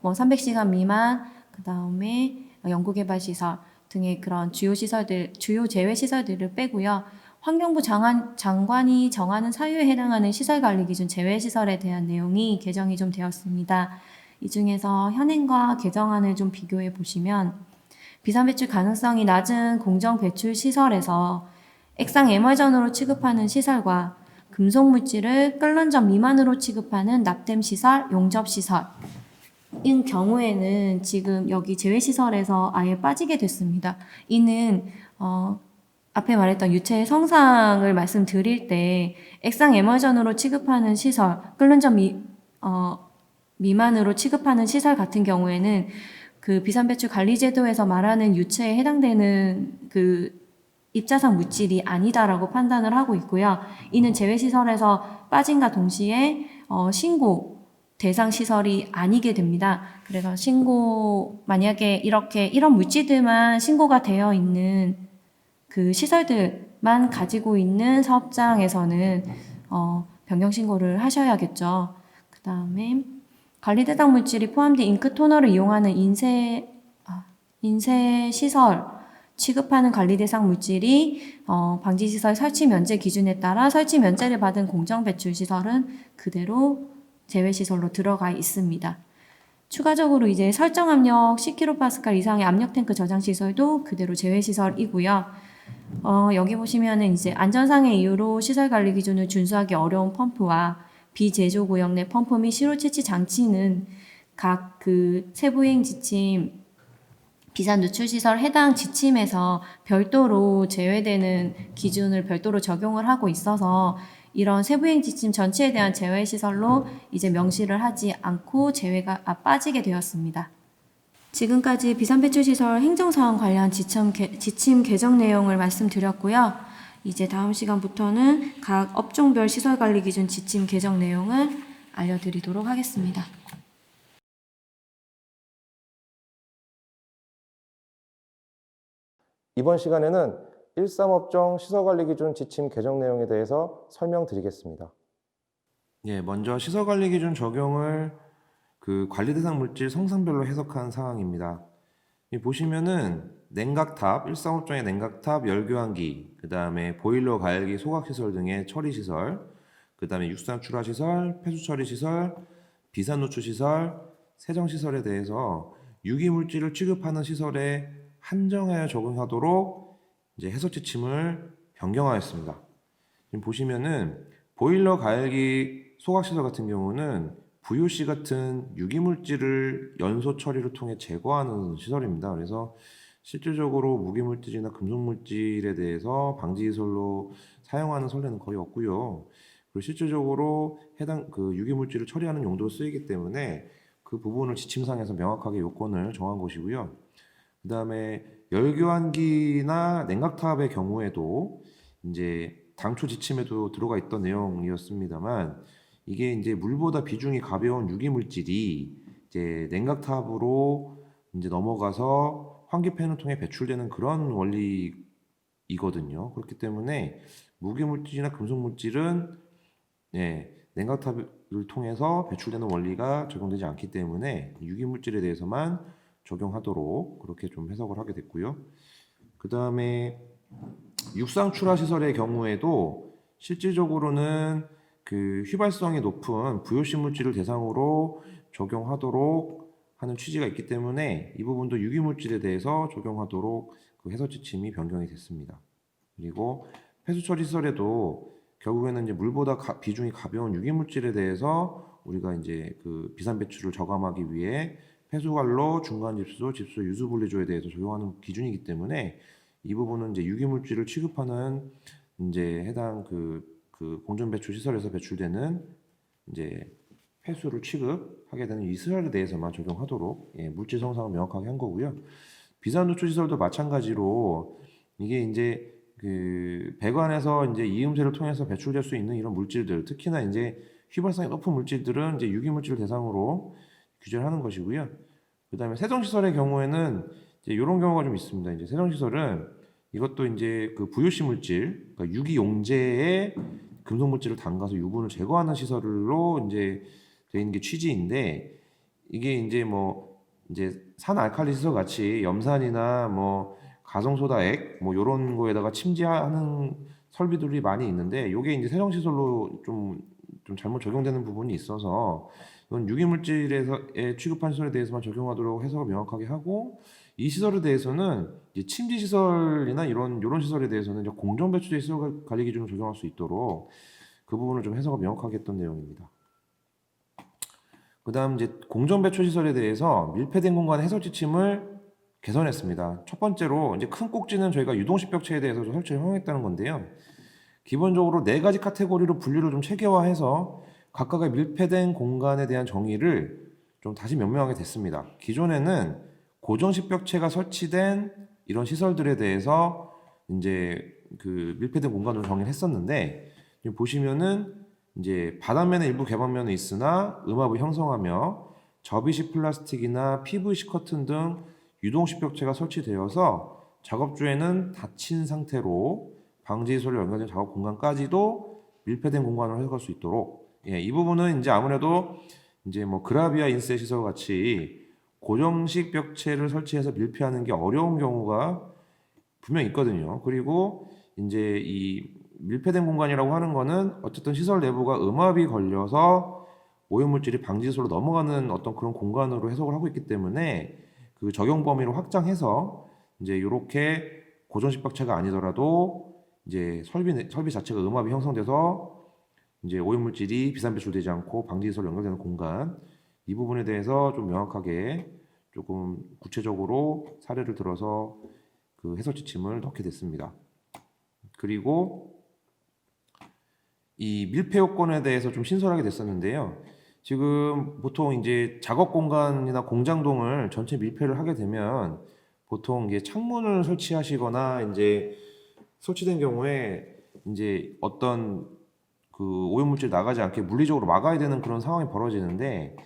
300시간 미만, 그 다음에 연구개발시설 등의 그런 주요 제외시설들을 빼고요. 환경부 장관이 정하는 사유에 해당하는 시설관리 기준 제외시설에 대한 내용이 개정이 좀 되었습니다. 이 중에서 현행과 개정안을 좀 비교해 보시면 비산배출 가능성이 낮은 공정배출 시설에서 액상 에멀전으로 취급하는 시설과 금속물질을 끓는 점 미만으로 취급하는 납땜 시설, 용접 시설인 경우에는 지금 여기 제외시설에서 아예 빠지게 됐습니다. 이는 앞에 말했던 유체의 성상을 말씀드릴 때 액상 에멀전으로 취급하는 시설, 끓는 점 미만으로 취급하는 시설 같은 경우에는 그 비산배출 관리제도에서 말하는 유체에 해당되는 그 입자상 물질이 아니다라고 판단을 하고 있고요. 이는 제외시설에서 빠짐과 동시에 신고 대상 시설이 아니게 됩니다. 그래서 만약에 이런 물질들만 신고가 되어 있는 그 시설들만 가지고 있는 사업장에서는 변경 신고를 하셔야겠죠. 그 다음에 관리 대상 물질이 포함된 잉크 토너를 이용하는 인쇄 시설 취급하는 관리 대상 물질이 방지시설 설치 면제 기준에 따라 설치 면제를 받은 공정 배출 시설은 그대로 제외 시설로 들어가 있습니다. 추가적으로 이제 설정 압력 10kPa 이상의 압력 탱크 저장 시설도 그대로 제외 시설이고요. 여기 보시면은 이제 안전상의 이유로 시설 관리 기준을 준수하기 어려운 펌프와 비제조 구역 내 펌프 및 시로 채취 장치는 각 그 세부행 지침 비산 누출 시설 해당 지침에서 별도로 제외되는 기준을 별도로 적용을 하고 있어서 이런 세부행 지침 전체에 대한 제외 시설로 이제 명시를 하지 않고 제외가 빠지게 되었습니다. 지금까지 비산배출시설 행정사항 관련 지침 개정 내용을 말씀드렸고요. 이제 다음 시간부터는 각 업종별 시설관리 기준 지침 개정 내용을 알려드리도록 하겠습니다. 이번 시간에는 13업종 시설관리기준 지침 개정 내용에 대해서 설명드리겠습니다. 예, 먼저 시설관리 기준 적용을 그 관리 대상 물질 성상별로 해석한 사항입니다. 보시면은 냉각탑, 13업종의 냉각탑, 열교환기, 그 다음에 보일러 가열기 소각시설 등의 처리시설, 그 다음에 육상 출하시설, 폐수처리시설, 비산노출시설, 세정시설에 대해서 유기물질을 취급하는 시설에 한정하여 적용하도록 이제 해석 지침을 변경하였습니다. 지금 보시면은 보일러 가열기 소각시설 같은 경우는 VOC 같은 유기물질을 연소 처리를 통해 제거하는 시설입니다. 그래서 실질적으로 무기물질이나 금속물질에 대해서 방지시설로 사용하는 선례는 거의 없고요. 그리고 실질적으로 해당 그 유기물질을 처리하는 용도로 쓰이기 때문에 그 부분을 지침상에서 명확하게 요건을 정한 것이고요. 그 다음에 열교환기나 냉각탑의 경우에도 이제 당초 지침에도 들어가 있던 내용이었습니다만 이게 이제 물보다 비중이 가벼운 유기물질이 이제 냉각탑으로 이제 넘어가서 환기팬을 통해 배출되는 그런 원리이거든요. 그렇기 때문에 무기물질이나 금속물질은 냉각탑을 통해서 배출되는 원리가 적용되지 않기 때문에 유기물질에 대해서만 적용하도록 그렇게 좀 해석을 하게 됐고요. 그 다음에 육상 출하 시설의 경우에도 실질적으로는 그 휘발성이 높은 VOC 물질을 대상으로 적용하도록 하는 취지가 있기 때문에 이 부분도 유기물질에 대해서 적용하도록 그 해석 지침이 변경이 됐습니다. 그리고 폐수 처리 시설에도 결국에는 이제 물보다 비중이 가벼운 유기물질에 대해서 우리가 이제 그 비산 배출을 저감하기 위해 폐수관로, 중간 집수, 집수 유수 분리조에 대해서 적용하는 기준이기 때문에 이 부분은 이제 유기물질을 취급하는 이제 해당 그 공정 배출 시설에서 배출되는 이제 폐수를 취급하게 되는 이 시설에 대해서만 적용하도록 물질 성상을 명확하게 한 거고요. 비산 누출 시설도 마찬가지로 이게 이제 그 배관에서 이제 이음새를 통해서 배출될 수 있는 이런 물질들, 특히나 이제 휘발성이 높은 물질들은 이제 유기물질을 대상으로 규제를 하는 것이고요. 그다음에 세정시설의 경우에는 이제 이런 경우가 좀 있습니다. 이제 세정시설은 이것도 이제 그 VOC 물질, 그러니까 유기용제에 금속 물질을 담가서 유분을 제거하는 시설로 이제 되어 있는 게 취지인데, 이게 이제 뭐 이제 산알칼리 시설 같이 염산이나 뭐 가성소다액 뭐 이런 거에다가 침지하는 설비들이 많이 있는데, 이게 이제 세정시설로 좀 잘못 적용되는 부분이 있어서 이건 유기물질에서 취급한 시설에 대해서만 적용하도록 해석을 명확하게 하고, 이 시설에 대해서는 이제 침지 시설이나 이런 시설에 대해서는 이제 공정 배출제 시설 관리 기준을 적용할 수 있도록 그 부분을 좀 해석을 명확하게 했던 내용입니다. 그다음 이제 공정 배출 시설에 대해서 밀폐된 공간 해석 지침을 개선했습니다. 첫 번째로 이제 큰 꼭지는 저희가 유동식 벽체에 대해서 설치를 허용했다는 건데요. 기본적으로 4가지 카테고리로 분류를 좀 체계화해서 각각의 밀폐된 공간에 대한 정의를 좀 다시 명명하게 됐습니다. 기존에는 고정식 벽체가 설치된 이런 시설들에 대해서 이제 그 밀폐된 공간으로 정의를 했었는데, 지금 보시면은 이제 바닥면에 일부 개방면이 있으나 음압을 형성하며 접이식 플라스틱이나 PVC 커튼 등 유동식 벽체가 설치되어서 작업주에는 닫힌 상태로 방지시설로 연결된 작업 공간까지도 밀폐된 공간으로 해석할 수 있도록, 이 부분은 이제 아무래도 이제 뭐 그라비아 인쇄 시설 같이 고정식 벽체를 설치해서 밀폐하는 게 어려운 경우가 분명히 있거든요. 그리고 이제 이 밀폐된 공간이라고 하는 거는 어쨌든 시설 내부가 음압이 걸려서 오염물질이 방지시설로 넘어가는 어떤 그런 공간으로 해석을 하고 있기 때문에 그 적용 범위를 확장해서 이제 이렇게 고정식 벽체가 아니더라도 이제 설비 자체가 음압이 형성돼서 이제 오염물질이 비산 배출되지 않고 방지시설로 연결되는 공간, 이 부분에 대해서 좀 명확하게 조금 구체적으로 사례를 들어서 그 해석 지침을 넣게 됐습니다. 그리고 이 밀폐 요건에 대해서 좀 신설하게 됐었는데요. 지금 보통 이제 작업 공간이나 공장동을 전체 밀폐를 하게 되면 보통 이제 창문을 설치하시거나 이제 설치된 경우에 이제 어떤 그 오염물질 나가지 않게 물리적으로 막아야 되는 그런 상황이 벌어지는데,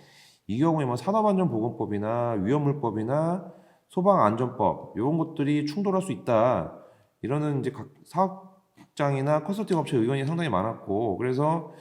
이 경우에 뭐 산업안전보건법이나 위험물법이나 소방안전법 이런 것들이 충돌할 수 있다, 이러는 이제 각 사업장이나 컨설팅 업체 의견이 상당히 많았고, 그래서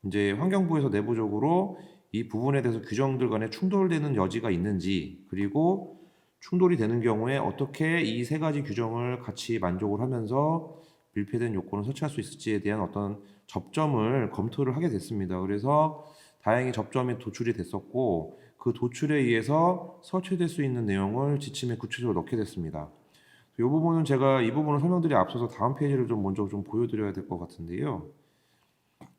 이제 환경부에서 내부적으로 이 부분에 대해서 규정들 간에 충돌되는 여지가 있는지, 그리고 충돌이 되는 경우에 어떻게 이 3가지 규정을 같이 만족을 하면서 밀폐된 요건을 설치할 수 있을지에 대한 어떤 접점을 검토를 하게 됐습니다. 그래서 다행히 접점이 도출이 됐었고, 그 도출에 의해서 설치될 수 있는 내용을 지침에 구체적으로 넣게 됐습니다. 이 부분은 제가 이 부분을 설명드리 앞서서 다음 페이지를 좀 먼저 좀 보여드려야 될 것 같은데요.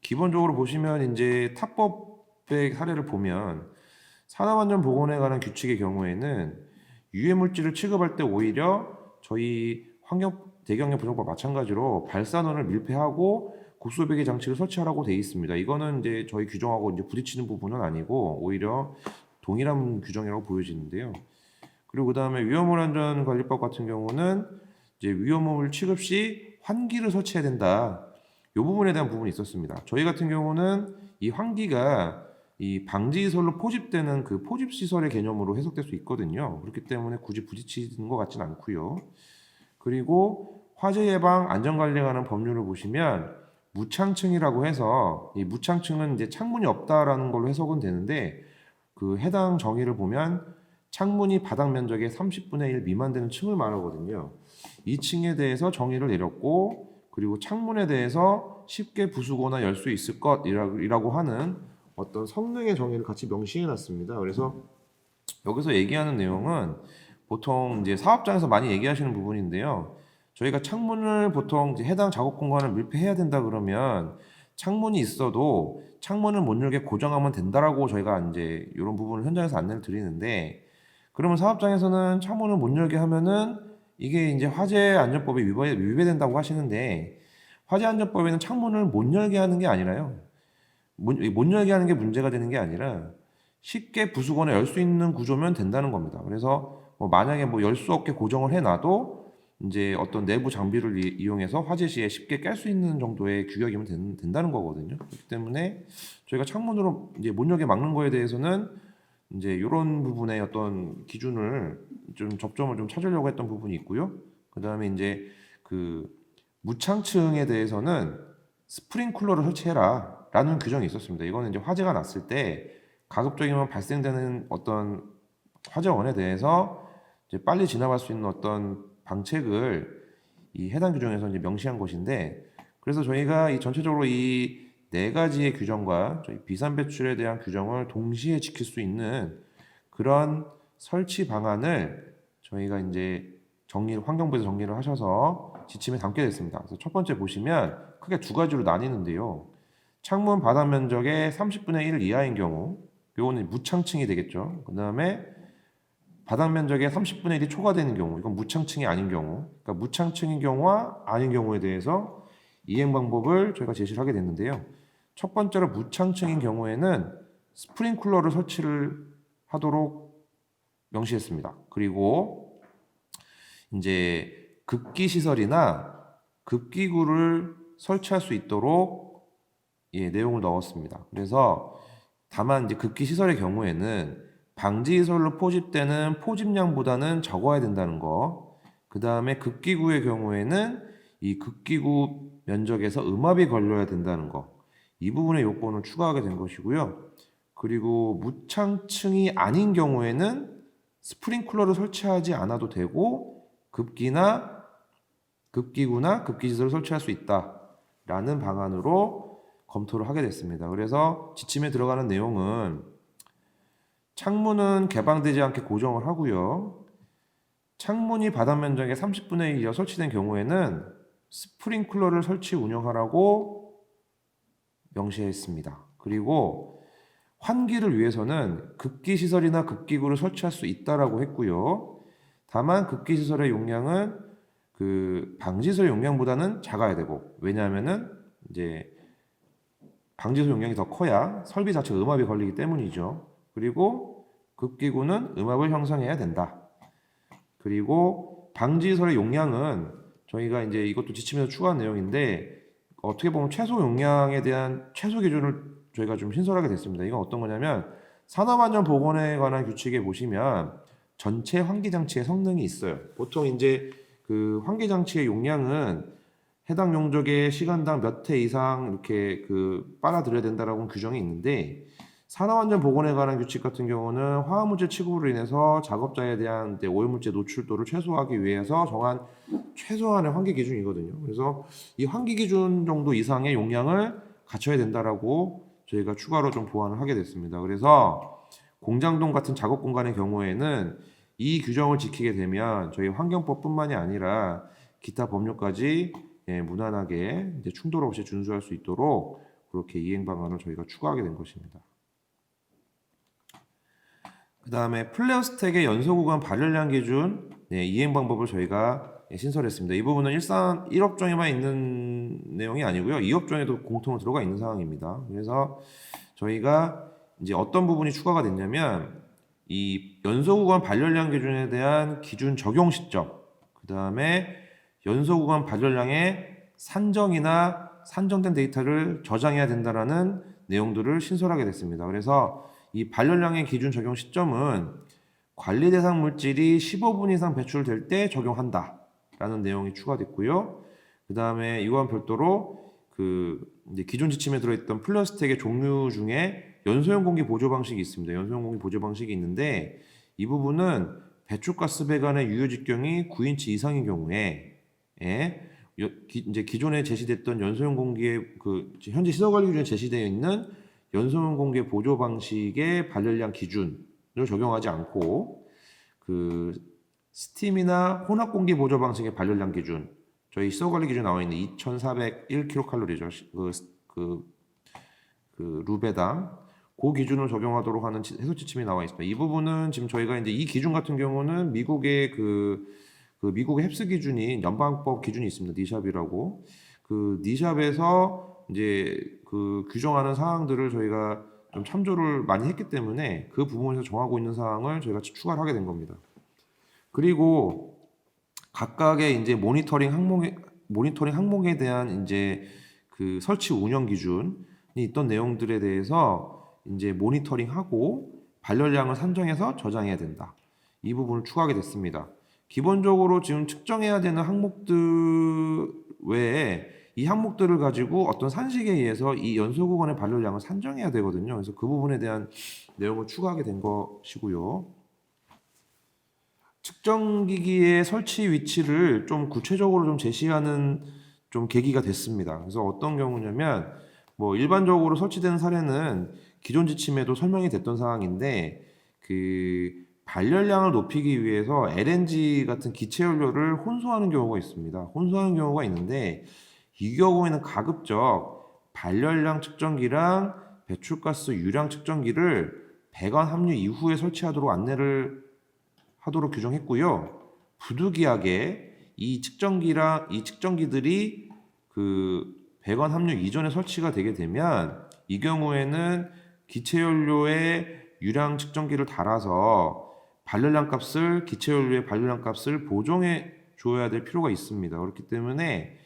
기본적으로 보시면 이제 타법의 사례를 보면 산업안전보건에 관한 규칙의 경우에는 유해물질을 취급할 때 오히려 저희 대기환경보전법 마찬가지로 발산원을 밀폐하고 국소배기 장치를 설치하라고 되어 있습니다. 이거는 이제 저희 규정하고 이제 부딪히는 부분은 아니고 오히려 동일한 규정이라고 보여지는데요. 그리고 그 다음에 위험물안전관리법 같은 경우는 이제 위험물 취급 시 환기를 설치해야 된다, 이 부분에 대한 부분이 있었습니다. 저희 같은 경우는 이 환기가 이 방지시설로 포집되는 그 포집시설의 개념으로 해석될 수 있거든요. 그렇기 때문에 굳이 부딪히는 것 같지는 않고요. 그리고 화재 예방 안전관리에 관한 법률을 보시면 무창층이라고 해서, 이 무창층은 이제 창문이 없다라는 걸로 해석은 되는데, 그 해당 정의를 보면 창문이 바닥 면적의 30분의 1 미만 되는 층을 말하거든요. 이 층에 대해서 정의를 내렸고, 그리고 창문에 대해서 쉽게 부수거나 열 수 있을 것이라고 하는 어떤 성능의 정의를 같이 명시해 놨습니다. 그래서 여기서 얘기하는 내용은 보통 이제 사업장에서 많이 얘기하시는 부분인데요. 저희가 창문을 보통 이제 해당 작업 공간을 밀폐해야 된다 그러면 창문이 있어도 창문을 못 열게 고정하면 된다라고 저희가 이제 이런 부분을 현장에서 안내를 드리는데, 그러면 사업장에서는 창문을 못 열게 하면은 이게 이제 화재안전법에 위배된다고 하시는데, 화재안전법에는 창문을 못 열게 하는 게 아니라요. 못 열게 하는 게 문제가 되는 게 아니라 쉽게 부수거나 열 수 있는 구조면 된다는 겁니다. 그래서 뭐 만약에 뭐 열 수 없게 고정을 해놔도 이제 어떤 내부 장비를 이용해서 화재 시에 쉽게 깰 수 있는 정도의 규격이면 된다는 거거든요. 그렇기 때문에 저희가 창문으로 이제 못 열게 막는 거에 대해서는 이제 이런 부분의 어떤 기준을 좀 접점을 좀 찾으려고 했던 부분이 있고요. 그 다음에 이제 그 무창층에 대해서는 스프링쿨러를 설치해라 라는 규정이 있었습니다. 이거는 이제 화재가 났을 때 가급적이면 발생되는 어떤 화재원에 대해서 이제 빨리 진압할 수 있는 어떤 방책을 이 해당 규정에서 이제 명시한 것인데, 그래서 저희가 이 전체적으로 이 네 가지의 규정과 저희 비산 배출에 대한 규정을 동시에 지킬 수 있는 그런 설치 방안을 저희가 이제 환경부에서 정리를 하셔서 지침에 담게 됐습니다. 그래서 첫 번째 보시면 크게 두 가지로 나뉘는데요. 창문 바닥 면적의 30분의 1 이하인 경우, 요거는 무창층이 되겠죠. 그 다음에 바닥 면적의 30분의 1이 초과되는 경우, 이건 무창층이 아닌 경우, 그러니까 무창층인 경우와 아닌 경우에 대해서 이행 방법을 저희가 제시를 하게 됐는데요. 첫 번째로 무창층인 경우에는 스프링쿨러를 설치를 하도록 명시했습니다. 그리고 이제 급기 시설이나 급기구를 설치할 수 있도록 내용을 넣었습니다. 그래서 다만 이제 급기 시설의 경우에는 방지 시설로 포집되는 포집량보다는 적어야 된다는 거. 그 다음에 급기구의 경우에는 이 급기구 면적에서 음압이 걸려야 된다는 거. 이 부분의 요건을 추가하게 된 것이고요. 그리고 무창층이 아닌 경우에는 스프링쿨러를 설치하지 않아도 되고 급기구나 급기시설을 설치할 수 있다라는 방안으로 검토를 하게 됐습니다. 그래서 지침에 들어가는 내용은 창문은 개방되지 않게 고정을 하고요. 창문이 바닥 면적의 30분의 1 이하 설치된 경우에는 스프링쿨러를 설치 운영하라고 명시했습니다. 그리고 환기를 위해서는 급기시설이나 급기구를 설치할 수 있다라고 했고요. 다만 급기시설의 용량은 그 방지시설 용량보다는 작아야 되고, 왜냐하면은 이제 방지시설 용량이 더 커야 설비 자체가 음압이 걸리기 때문이죠. 그리고 급기구는 음압을 형성해야 된다. 그리고 방지시설의 용량은 저희가 이제 이것도 지침에서 추가한 내용인데, 어떻게 보면 최소 용량에 대한 최소 기준을 저희가 좀 신설하게 됐습니다. 이건 어떤 거냐면 산업안전보건에 관한 규칙에 보시면 전체 환기장치의 성능이 있어요. 보통 이제 그 환기장치의 용량은 해당 용적의 시간당 몇 회 이상 이렇게 그 빨아들여야 된다라고 규정이 있는데, 산업안전보건에 관한 규칙 같은 경우는 화학물질 취급으로 인해서 작업자에 대한 오염물질 노출도를 최소화하기 위해서 정한 최소한의 환기 기준이거든요. 그래서 이 환기 기준 정도 이상의 용량을 갖춰야 된다라고 저희가 추가로 좀 보완을 하게 됐습니다. 그래서 공장동 같은 작업 공간의 경우에는 이 규정을 지키게 되면 저희 환경법뿐만이 아니라 기타 법률까지 무난하게 이제 충돌 없이 준수할 수 있도록 그렇게 이행 방안을 저희가 추가하게 된 것입니다. 그 다음에 플레어스택의 연소 구간 발열량 기준 이행 방법을 저희가 신설했습니다. 이 부분은 일산 1업종에만 있는 내용이 아니고요. 2업종에도 공통으로 들어가 있는 상황입니다. 그래서 저희가 이제 어떤 부분이 추가가 됐냐면, 이 연소 구간 발열량 기준에 대한 기준 적용 시점, 그 다음에 연소 구간 발열량의 산정이나 산정된 데이터를 저장해야 된다라는 내용들을 신설하게 됐습니다. 그래서 이 발열량의 기준 적용 시점은 관리 대상 물질이 15분 이상 배출될 때 적용한다 라는 내용이 추가됐고요. 그 다음에 이와는 별도로 그 이제 기존 지침에 들어있던 플라스틱의 종류 중에 연소형 공기 보조 방식이 있습니다. 연소형 공기 보조 방식이 있는데, 이 부분은 배출가스 배관의 유효 직경이 9인치 이상인 경우에 이제 기존에 제시됐던 연소형 공기의 그 현재 시설관리 기준에 제시되어 있는 연소형 공기 보조 방식의 발열량 기준을 적용하지 않고, 그 스팀이나 혼합 공기 보조 방식의 발열량 기준, 저희 시설관리 기준 나와 있는 2,401kcal죠. 루베당 그 기준을 적용하도록 하는 해소 지침이 나와 있습니다. 이 부분은 지금 저희가 이제 이 기준 같은 경우는 미국의 미국의 햅스 기준인 연방법 기준이 있습니다. 니샵이라고. 그 니샵에서 이제 그 규정하는 사항들을 저희가 좀 참조를 많이 했기 때문에 그 부분에서 정하고 있는 사항을 저희가 추가를 하게 된 겁니다. 그리고 각각의 이제 모니터링 항목에 대한 이제 그 설치 운영 기준이 있던 내용들에 대해서 이제 모니터링하고 발열량을 산정해서 저장해야 된다. 이 부분을 추가하게 됐습니다. 기본적으로 지금 측정해야 되는 항목들 외에 이 항목들을 가지고 어떤 산식에 의해서 이 연소 구간의 발열량을 산정해야 되거든요. 그래서 그 부분에 대한 내용을 추가하게 된 것이고요. 측정기기의 설치 위치를 좀 구체적으로 좀 제시하는 좀 계기가 됐습니다. 그래서 어떤 경우냐면 뭐 일반적으로 설치되는 사례는 기존 지침에도 설명이 됐던 사항인데 그 발열량을 높이기 위해서 LNG 같은 기체 연료를 혼소하는 경우가 있습니다. 혼소하는 경우가 있는데 이 경우에는 가급적 발열량 측정기랑 배출가스 유량 측정기를 배관 합류 이후에 설치하도록 안내를 하도록 규정했고요. 부득이하게 이 측정기들이 그 배관 합류 이전에 설치가 되게 되면 이 경우에는 기체연료의 유량 측정기를 달아서 기체연료의 발열량 값을 보정해 줘야 될 필요가 있습니다. 그렇기 때문에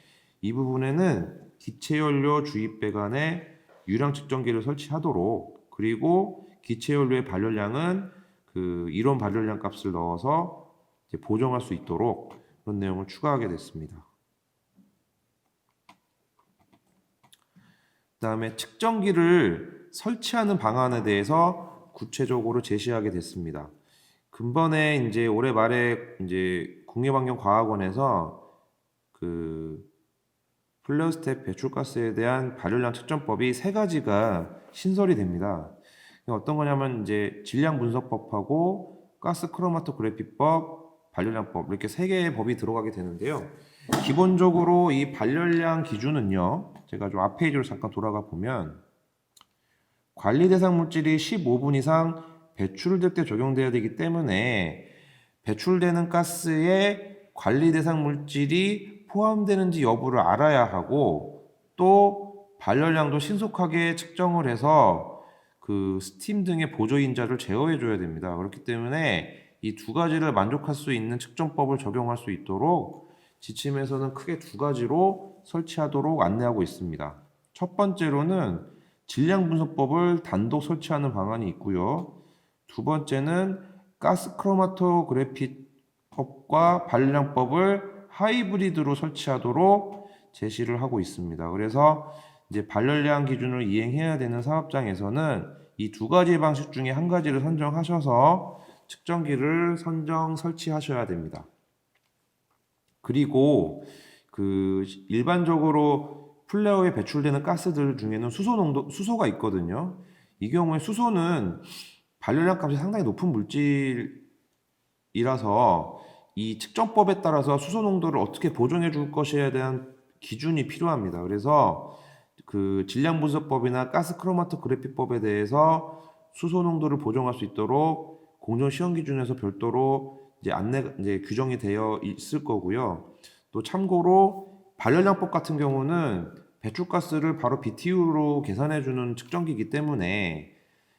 이 부분에는 기체연료 주입 배관에 유량 측정기를 설치하도록, 그리고 기체연료의 발열량은 그 이론 발열량 값을 넣어서 이제 보정할 수 있도록 그런 내용을 추가하게 됐습니다. 그다음에 측정기를 설치하는 방안에 대해서 구체적으로 제시하게 됐습니다. 근본에 이제 올해 말에 이제 국립환경과학원에서 그 플레어스텝 배출가스에 대한 발열량 측정법이 3가지가 신설이 됩니다. 어떤 거냐면 이제 질량 분석법하고 가스 크로마토그래피법, 발열량법 이렇게 3개의 법이 들어가게 되는데요. 기본적으로 이 발열량 기준은요. 제가 좀 앞 페이지로 잠깐 돌아가 보면 관리 대상 물질이 15분 이상 배출될 때 적용돼야 되기 때문에 배출되는 가스에 관리 대상 물질이 포함되는지 여부를 알아야 하고, 또 발열량도 신속하게 측정을 해서 그 스팀 등의 보조인자를 제어해 줘야 됩니다. 그렇기 때문에 이 2가지를 만족할 수 있는 측정법을 적용할 수 있도록 지침에서는 크게 2가지로 설치하도록 안내하고 있습니다. 첫 번째로는 질량 분석법을 단독 설치하는 방안이 있고요. 2번째는 가스 크로마토그래피법과 발열량법을 하이브리드로 설치하도록 제시를 하고 있습니다. 그래서 이제 발열량 기준을 이행해야 되는 사업장에서는 이 2가지 방식 중에 한 가지를 선정하셔서 측정기를 설치하셔야 됩니다. 그리고 그 일반적으로 플레어에 배출되는 가스들 중에는 수소가 있거든요. 이 경우에 수소는 발열량 값이 상당히 높은 물질이라서 이 측정법에 따라서 수소 농도를 어떻게 보정해 줄 것에 대한 기준이 필요합니다. 그래서 그 질량 분석법이나 가스 크로마토그래피법에 대해서 수소 농도를 보정할 수 있도록 공정 시험 기준에서 별도로 이제 규정이 되어 있을 거고요. 또 참고로 발열량법 같은 경우는 배출가스를 바로 BTU로 계산해 주는 측정기이기 때문에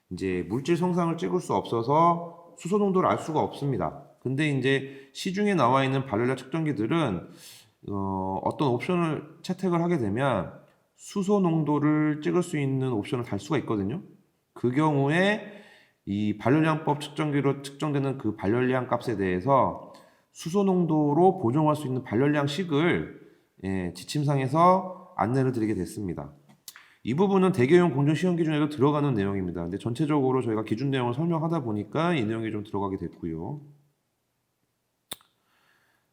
이제 물질 성상을 찍을 수 없어서 수소 농도를 알 수가 없습니다. 근데 이제 시중에 나와 있는 발열량 측정기들은 어떤 옵션을 채택을 하게 되면 수소 농도를 찍을 수 있는 옵션을 달 수가 있거든요. 그 경우에 이 발열량법 측정기로 측정되는 그 발열량 값에 대해서 수소 농도로 보정할 수 있는 발열량식을 지침상에서 안내를 드리게 됐습니다. 이 부분은 대개용 공정 시험 기준에도 들어가는 내용입니다. 근데 전체적으로 저희가 기준 내용을 설명하다 보니까 이 내용이 좀 들어가게 됐고요.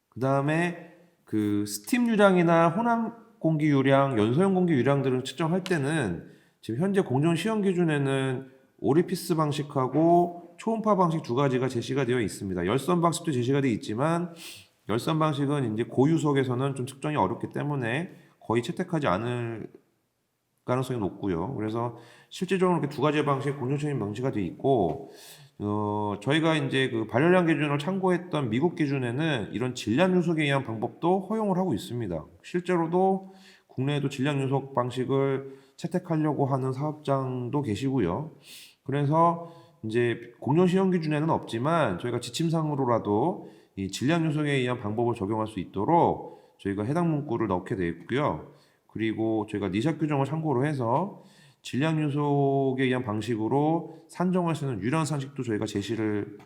그 다음에 그 스팀 유량이나 혼합 공기 유량, 연소형 공기 유량들을 측정할 때는 지금 현재 공정 시험 기준에는 오리피스 방식하고 초음파 방식 2가지가 제시가 되어 있습니다. 열선 방식도 제시가 되어 있지만 열선 방식은 이제 고유석에서는 좀 측정이 어렵기 때문에 거의 채택하지 않을 가능성이 높고요. 그래서 실질적으로 이렇게 두 가지 방식의 공정적인 명시가 돼 있고, 저희가 이제 그 발열량 기준을 참고했던 미국 기준에는 이런 질량 요속에 의한 방법도 허용을 하고 있습니다. 실제로도 국내에도 질량 요속 방식을 채택하려고 하는 사업장도 계시고요. 그래서 이제 공정 시험 기준에는 없지만 저희가 지침상으로라도 이 질량 요속에 의한 방법을 적용할 수 있도록 저희가 해당 문구를 넣게 되어 있고요. 그리고 저희가 니샷 규정을 참고로 해서 질량 요속에 의한 방식으로 산정할 수 있는 유량 상식도 저희가 제시를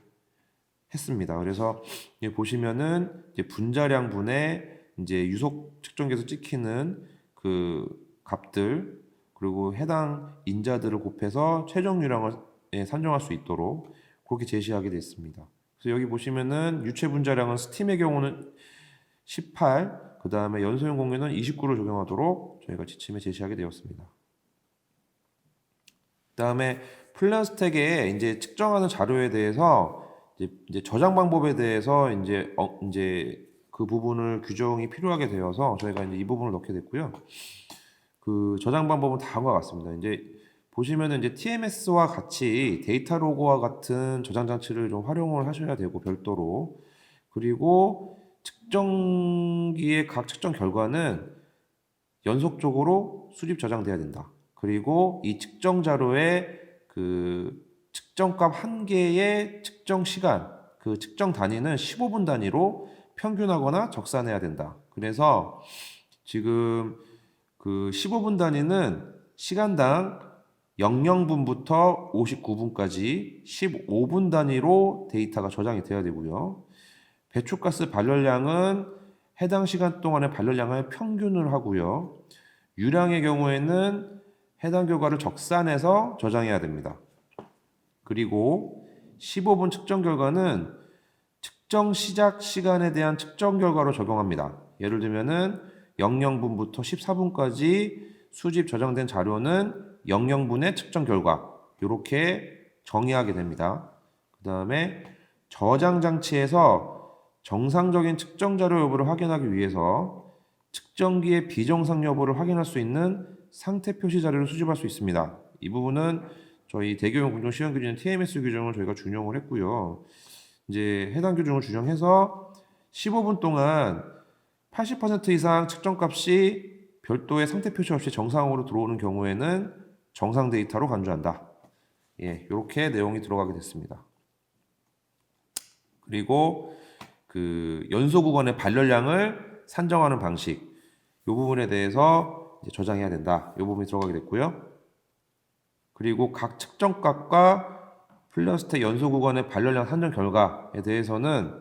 했습니다. 그래서 보시면은 이제 분자량분의 이제 유속 측정기에서 찍히는 그 값들, 그리고 해당 인자들을 곱해서 최종 유량을 산정할 수 있도록 그렇게 제시하게 됐습니다. 그래서 여기 보시면은 유체 분자량은 스팀의 경우는 18, 그 다음에 연소용 공유는 29를 적용하도록 저희가 지침에 제시하게 되었습니다. 그 다음에 플라스텍의 이제 측정하는 자료에 대해서 이제 저장 방법에 대해서 이제 그 부분을 규정이 필요하게 되어서 저희가 이제 이 부분을 넣게 됐고요. 그 저장 방법은 다음과 같습니다. 이제 보시면은 이제 TMS와 같이 데이터 로그와 같은 저장 장치를 좀 활용을 하셔야 되고 별도로, 그리고 측정기의 각 측정 결과는 연속적으로 수집 저장돼야 된다. 그리고 이 측정 자료의 그 측정값 한 개의 측정 시간, 그 측정 단위는 15분 단위로 평균하거나 적산해야 된다. 그래서 지금 그 15분 단위는 시간당 00분부터 59분까지 15분 단위로 데이터가 저장이 돼야 되고요. 배출가스 발열량은 해당 시간 동안의 발열량을 평균을 하고요. 유량의 경우에는 해당 결과를 적산해서 저장해야 됩니다. 그리고 15분 측정 결과는 측정 시작 시간에 대한 측정 결과로 적용합니다. 예를 들면은 00분부터 14분까지 수집 저장된 자료는 00분의 측정 결과, 이렇게 정의하게 됩니다. 그 다음에 저장 장치에서 정상적인 측정 자료 여부를 확인하기 위해서 측정기의 비정상 여부를 확인할 수 있는 상태 표시 자료를 수집할 수 있습니다. 이 부분은 저희 대교용 공정 시험 기준 TMS 규정을 저희가 준용을 했고요. 이제 해당 규정을 준용해서 15분 동안 80% 이상 측정값이 별도의 상태 표시 없이 정상으로 들어오는 경우에는 정상 데이터로 간주한다. 예, 이렇게 내용이 들어가게 됐습니다. 그리고 그 연소 구간의 발열량을 산정하는 방식, 이 부분에 대해서 이제 저장해야 된다. 이 부분이 들어가게 됐고요. 그리고 각 측정값과 플라스틱 연소 구간의 발열량 산정 결과에 대해서는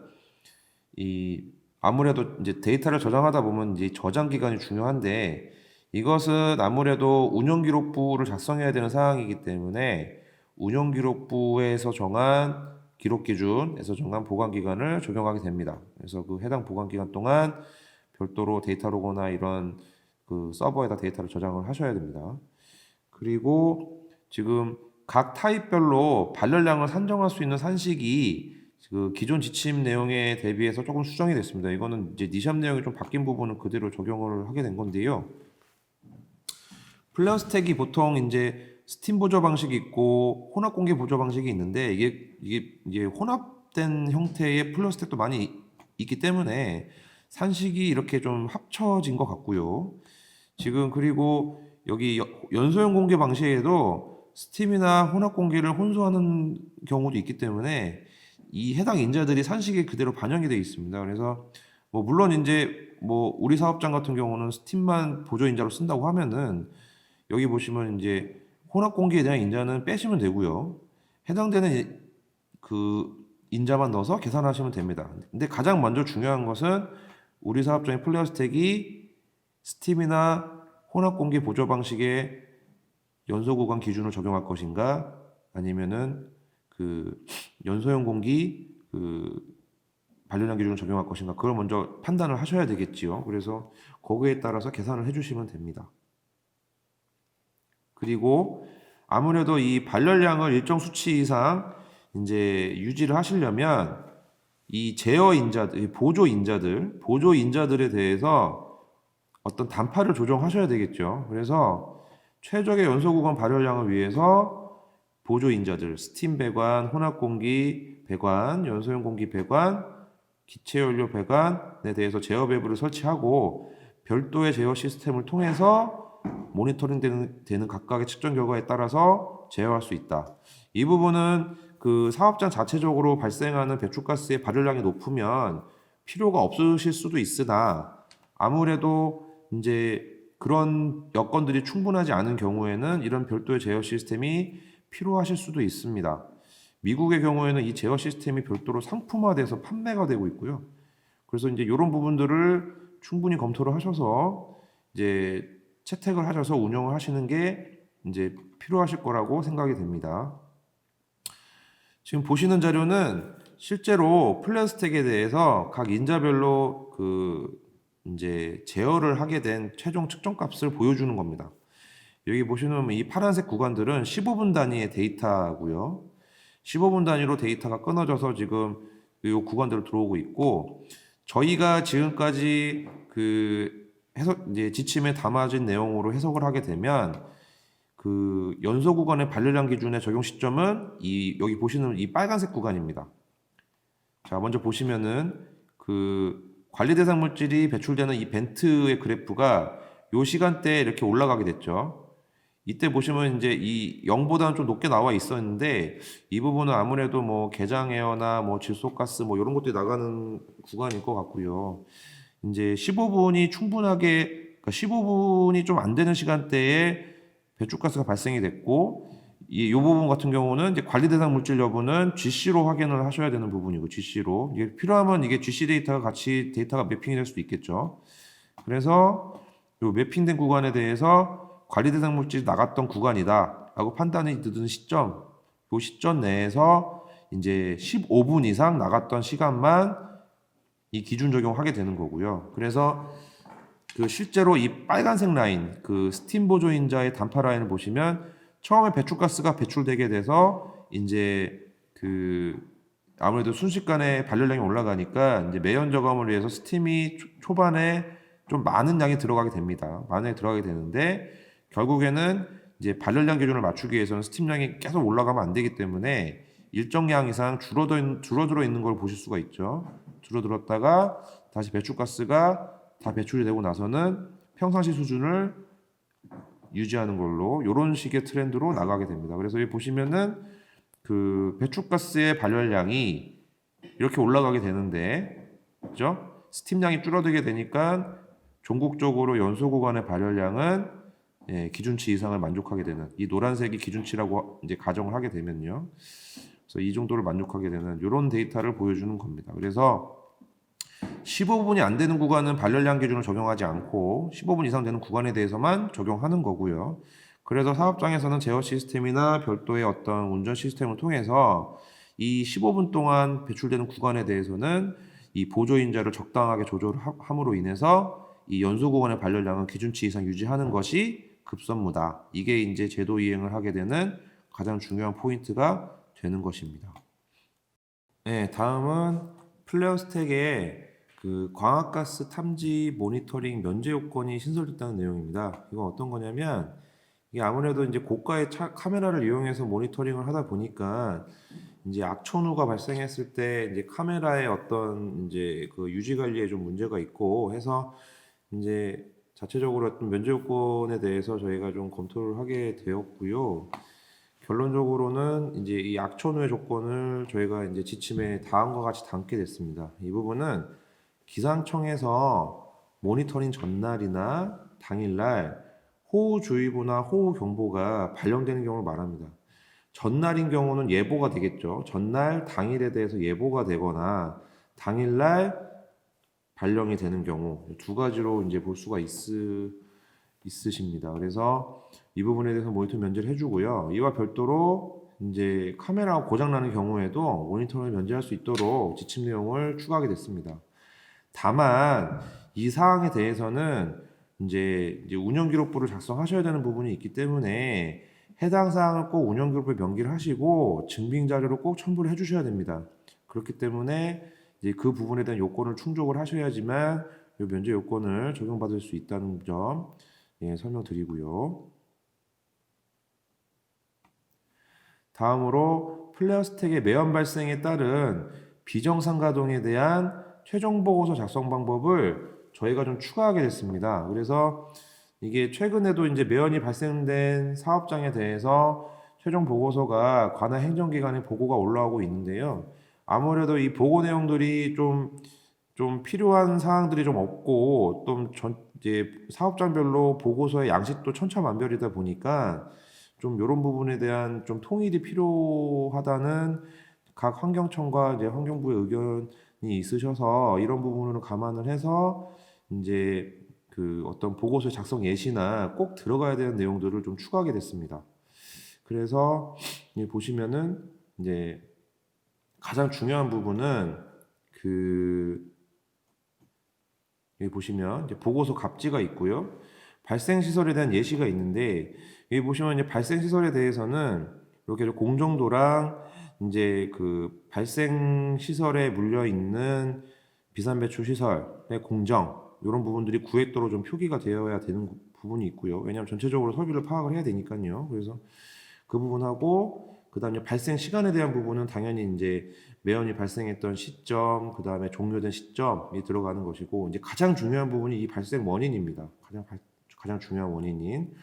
아무래도 이제 데이터를 저장하다 보면 이제 저장 기간이 중요한데, 이것은 아무래도 운영기록부를 작성해야 되는 사항이기 때문에 운영기록부에서 정한 기록 기준에서 정한 보관 기간을 적용하게 됩니다. 그래서 그 해당 보관 기간 동안 별도로 데이터 로그나 이런 그 서버에다 데이터를 저장을 하셔야 됩니다. 그리고 지금 각 타입별로 발열량을 산정할 수 있는 산식이 그 기존 지침 내용에 대비해서 조금 수정이 됐습니다. 이거는 이제 니샵 내용이 좀 바뀐 부분은 그대로 적용을 하게 된 건데요. 플라스텍이 보통 이제 스팀 보조 방식이 있고 혼합 공기 보조 방식이 있는데, 이게 혼합된 형태의 플라스텍도 많이 있기 때문에 산식이 이렇게 좀 합쳐진 것 같고요. 지금 그리고 여기 연소형 공기 방식에도 스팀이나 혼합 공기를 혼소하는 경우도 있기 때문에 이 해당 인자들이 산식에 그대로 반영이 되어 있습니다. 그래서 뭐 물론 이제 뭐 우리 사업장 같은 경우는 스팀만 보조 인자로 쓴다고 하면은 여기 보시면 이제 혼합 공기에 대한 인자는 빼시면 되고요. 해당되는 그 인자만 넣어서 계산하시면 됩니다. 근데 가장 먼저 중요한 것은 우리 사업장의 플라스텍이 스팀이나 혼합 공기 보조 방식의 연소 구간 기준을 적용할 것인가, 아니면은 그 연소형 공기 그 발열량 기준을 적용할 것인가, 그걸 먼저 판단을 하셔야 되겠지요. 그래서 거기에 따라서 계산을 해주시면 됩니다. 그리고 아무래도 이 발열량을 일정 수치 이상 이제 유지를 하시려면 이 제어 인자들, 보조 인자들에 대해서 어떤 단파를 조정하셔야 되겠죠. 그래서 최적의 연소 구간 발열량을 위해서 보조 인자들, 스팀 배관, 혼합 공기 배관, 연소용 공기 배관, 기체 연료 배관에 대해서 제어 밸브를 설치하고 별도의 제어 시스템을 통해서 모니터링 되는 각각의 측정 결과에 따라서 제어할 수 있다. 이 부분은 그 사업장 자체적으로 발생하는 배출가스의 발열량이 높으면 필요가 없으실 수도 있으나 아무래도 이제 그런 여건들이 충분하지 않은 경우에는 이런 별도의 제어 시스템이 필요하실 수도 있습니다. 미국의 경우에는 이 제어 시스템이 별도로 상품화돼서 판매가 되고 있고요. 그래서 이제 이런 부분들을 충분히 검토를 하셔서 이제 채택을 하셔서 운영을 하시는 게 이제 필요하실 거라고 생각이 됩니다. 지금 보시는 자료는 실제로 플라스틱에 대해서 각 인자별로 이제 제어를 하게 된 최종 측정값을 보여주는 겁니다. 여기 보시면 이 파란색 구간들은 15분 단위의 데이터고요. 15분 단위로 데이터가 끊어져서 지금 이 구간대로 들어오고 있고, 저희가 지금까지 이제 지침에 담아진 내용으로 해석을 하게 되면 연소 구간의 발열량 기준의 적용 시점은 여기 보시는 이 빨간색 구간입니다. 자, 먼저 보시면은 관리 대상 물질이 배출되는 이 벤트의 그래프가 요 시간대에 이렇게 올라가게 됐죠. 이때 보시면 이제 이 0보다는 좀 높게 나와 있었는데 이 부분은 아무래도 뭐 개장에어나 뭐 질소가스 뭐 이런 것들이 나가는 구간일 것 같고요. 이제 15분이 충분하게, 그러니까 15분이 좀 안 되는 시간대에 배출가스가 발생이 됐고, 이 부분 같은 경우는 이제 관리 대상 물질 여부는 GC로 확인을 하셔야 되는 부분이고, GC로. 이게 필요하면 이게 GC 데이터가 같이 데이터가 매핑이 될 수도 있겠죠. 그래서 요 매핑된 구간에 대해서 관리 대상 물질이 나갔던 구간이다 라고 판단이 드는 시점, 요 시점 내에서 이제 15분 이상 나갔던 시간만 이 기준 적용하게 되는 거고요. 그래서 실제로 이 빨간색 라인, 스팀 보조 인자의 단파 라인을 보시면 처음에 배출가스가 배출되게 돼서 이제 아무래도 순식간에 발열량이 올라가니까 이제 매연 저감을 위해서 스팀이 초반에 좀 많은 양이 들어가게 됩니다. 많은 양이 들어가게 되는데 결국에는 이제 발열량 기준을 맞추기 위해서는 스팀량이 계속 올라가면 안 되기 때문에 일정량 이상 줄어들어 있는 걸 보실 수가 있죠. 줄어들었다가 다시 배출가스가 다 배출이 되고 나서는 평상시 수준을 유지하는 걸로 이런 식의 트렌드로 나가게 됩니다. 그래서 여기 보시면은 배출가스의 발열량이 이렇게 올라가게 되는데, 그죠? 스팀량이 줄어들게 되니까 종국적으로 연소 구간의 발열량은 기준치 이상을 만족하게 되는, 이 노란색이 기준치라고 이제 가정을 하게 되면요. 그래서 이 정도를 만족하게 되는 이런 데이터를 보여주는 겁니다. 그래서 15분이 안 되는 구간은 발열량 기준을 적용하지 않고 15분 이상 되는 구간에 대해서만 적용하는 거고요. 그래서 사업장에서는 제어 시스템이나 별도의 어떤 운전 시스템을 통해서 이 15분 동안 배출되는 구간에 대해서는 이 보조 인자를 적당하게 조절함으로 인해서 이 연소 구간의 발열량은 기준치 이상 유지하는 것이 급선무다. 이게 이제 제도 이행을 하게 되는 가장 중요한 포인트가 되는 것입니다. 네, 다음은 플레어스택에 광학가스 탐지 모니터링 면제 요건이 신설됐다는 내용입니다. 이건 어떤 거냐면, 이게 아무래도 이제 고가의 카메라를 이용해서 모니터링을 하다 보니까 이제 악천후가 발생했을 때 이제 카메라의 어떤 이제 유지 관리에 좀 문제가 있고 해서 이제 자체적으로 어떤 면제 요건에 대해서 저희가 좀 검토를 하게 되었고요. 결론적으로는 이제 이 악천후의 조건을 저희가 이제 지침에 다음과 같이 담게 됐습니다. 이 부분은 기상청에서 모니터링 전날이나 당일날 호우주의보나 호우경보가 발령되는 경우를 말합니다. 전날인 경우는 예보가 되겠죠. 전날, 당일에 대해서 예보가 되거나 당일날 발령이 되는 경우 두 가지로 이제 볼 수가 있으십니다. 그래서 이 부분에 대해서 모니터 면제를 해주고요. 이와 별도로 이제 카메라가 고장나는 경우에도 모니터를 면제할 수 있도록 지침 내용을 추가하게 됐습니다. 다만 이 사항에 대해서는 이제 운영기록부를 작성하셔야 되는 부분이 있기 때문에 해당 사항을 꼭 운영기록부에 명기를 하시고 증빙자료를 꼭 첨부를 해주셔야 됩니다. 그렇기 때문에 이제 그 부분에 대한 요건을 충족을 하셔야지만 이 면제 요건을 적용받을 수 있다는 점 설명드리고요. 다음으로 플레어 스택의 매연 발생에 따른 비정상 가동에 대한 최종 보고서 작성 방법을 저희가 좀 추가하게 됐습니다. 그래서 이게 최근에도 이제 매연이 발생된 사업장에 대해서 최종 보고서가 관할 행정기관에 보고가 올라오고 있는데요. 아무래도 이 보고 내용들이 좀 필요한 사항들이 좀 없고 이제 사업장별로 보고서의 양식도 천차만별이다 보니까 좀 이런 부분에 대한 좀 통일이 필요하다는 각 환경청과 이제 환경부의 의견이 있으셔서 이런 부분을 감안을 해서 이제 그 어떤 보고서 작성 예시나 꼭 들어가야 되는 내용들을 좀 추가하게 됐습니다. 그래서 보시면은 이제 가장 중요한 부분은 여기 보시면 이제 보고서 갑지가 있고요. 발생 시설에 대한 예시가 있는데 여기 보시면 이제 발생 시설에 대해서는 이렇게 공정도랑 이제 그 발생 시설에 물려 있는 비산 배출 시설의 공정 이런 부분들이 구획도로 좀 표기가 되어야 되는 부분이 있고요. 왜냐하면 전체적으로 설비를 파악을 해야 되니까요. 그래서 그 부분하고 그다음에 발생 시간에 대한 부분은 당연히 이제 매연이 발생했던 시점, 그다음에 종료된 시점이 들어가는 것이고 이제 가장 중요한 부분이 이 발생 원인입니다. 가장 중요한 원인인.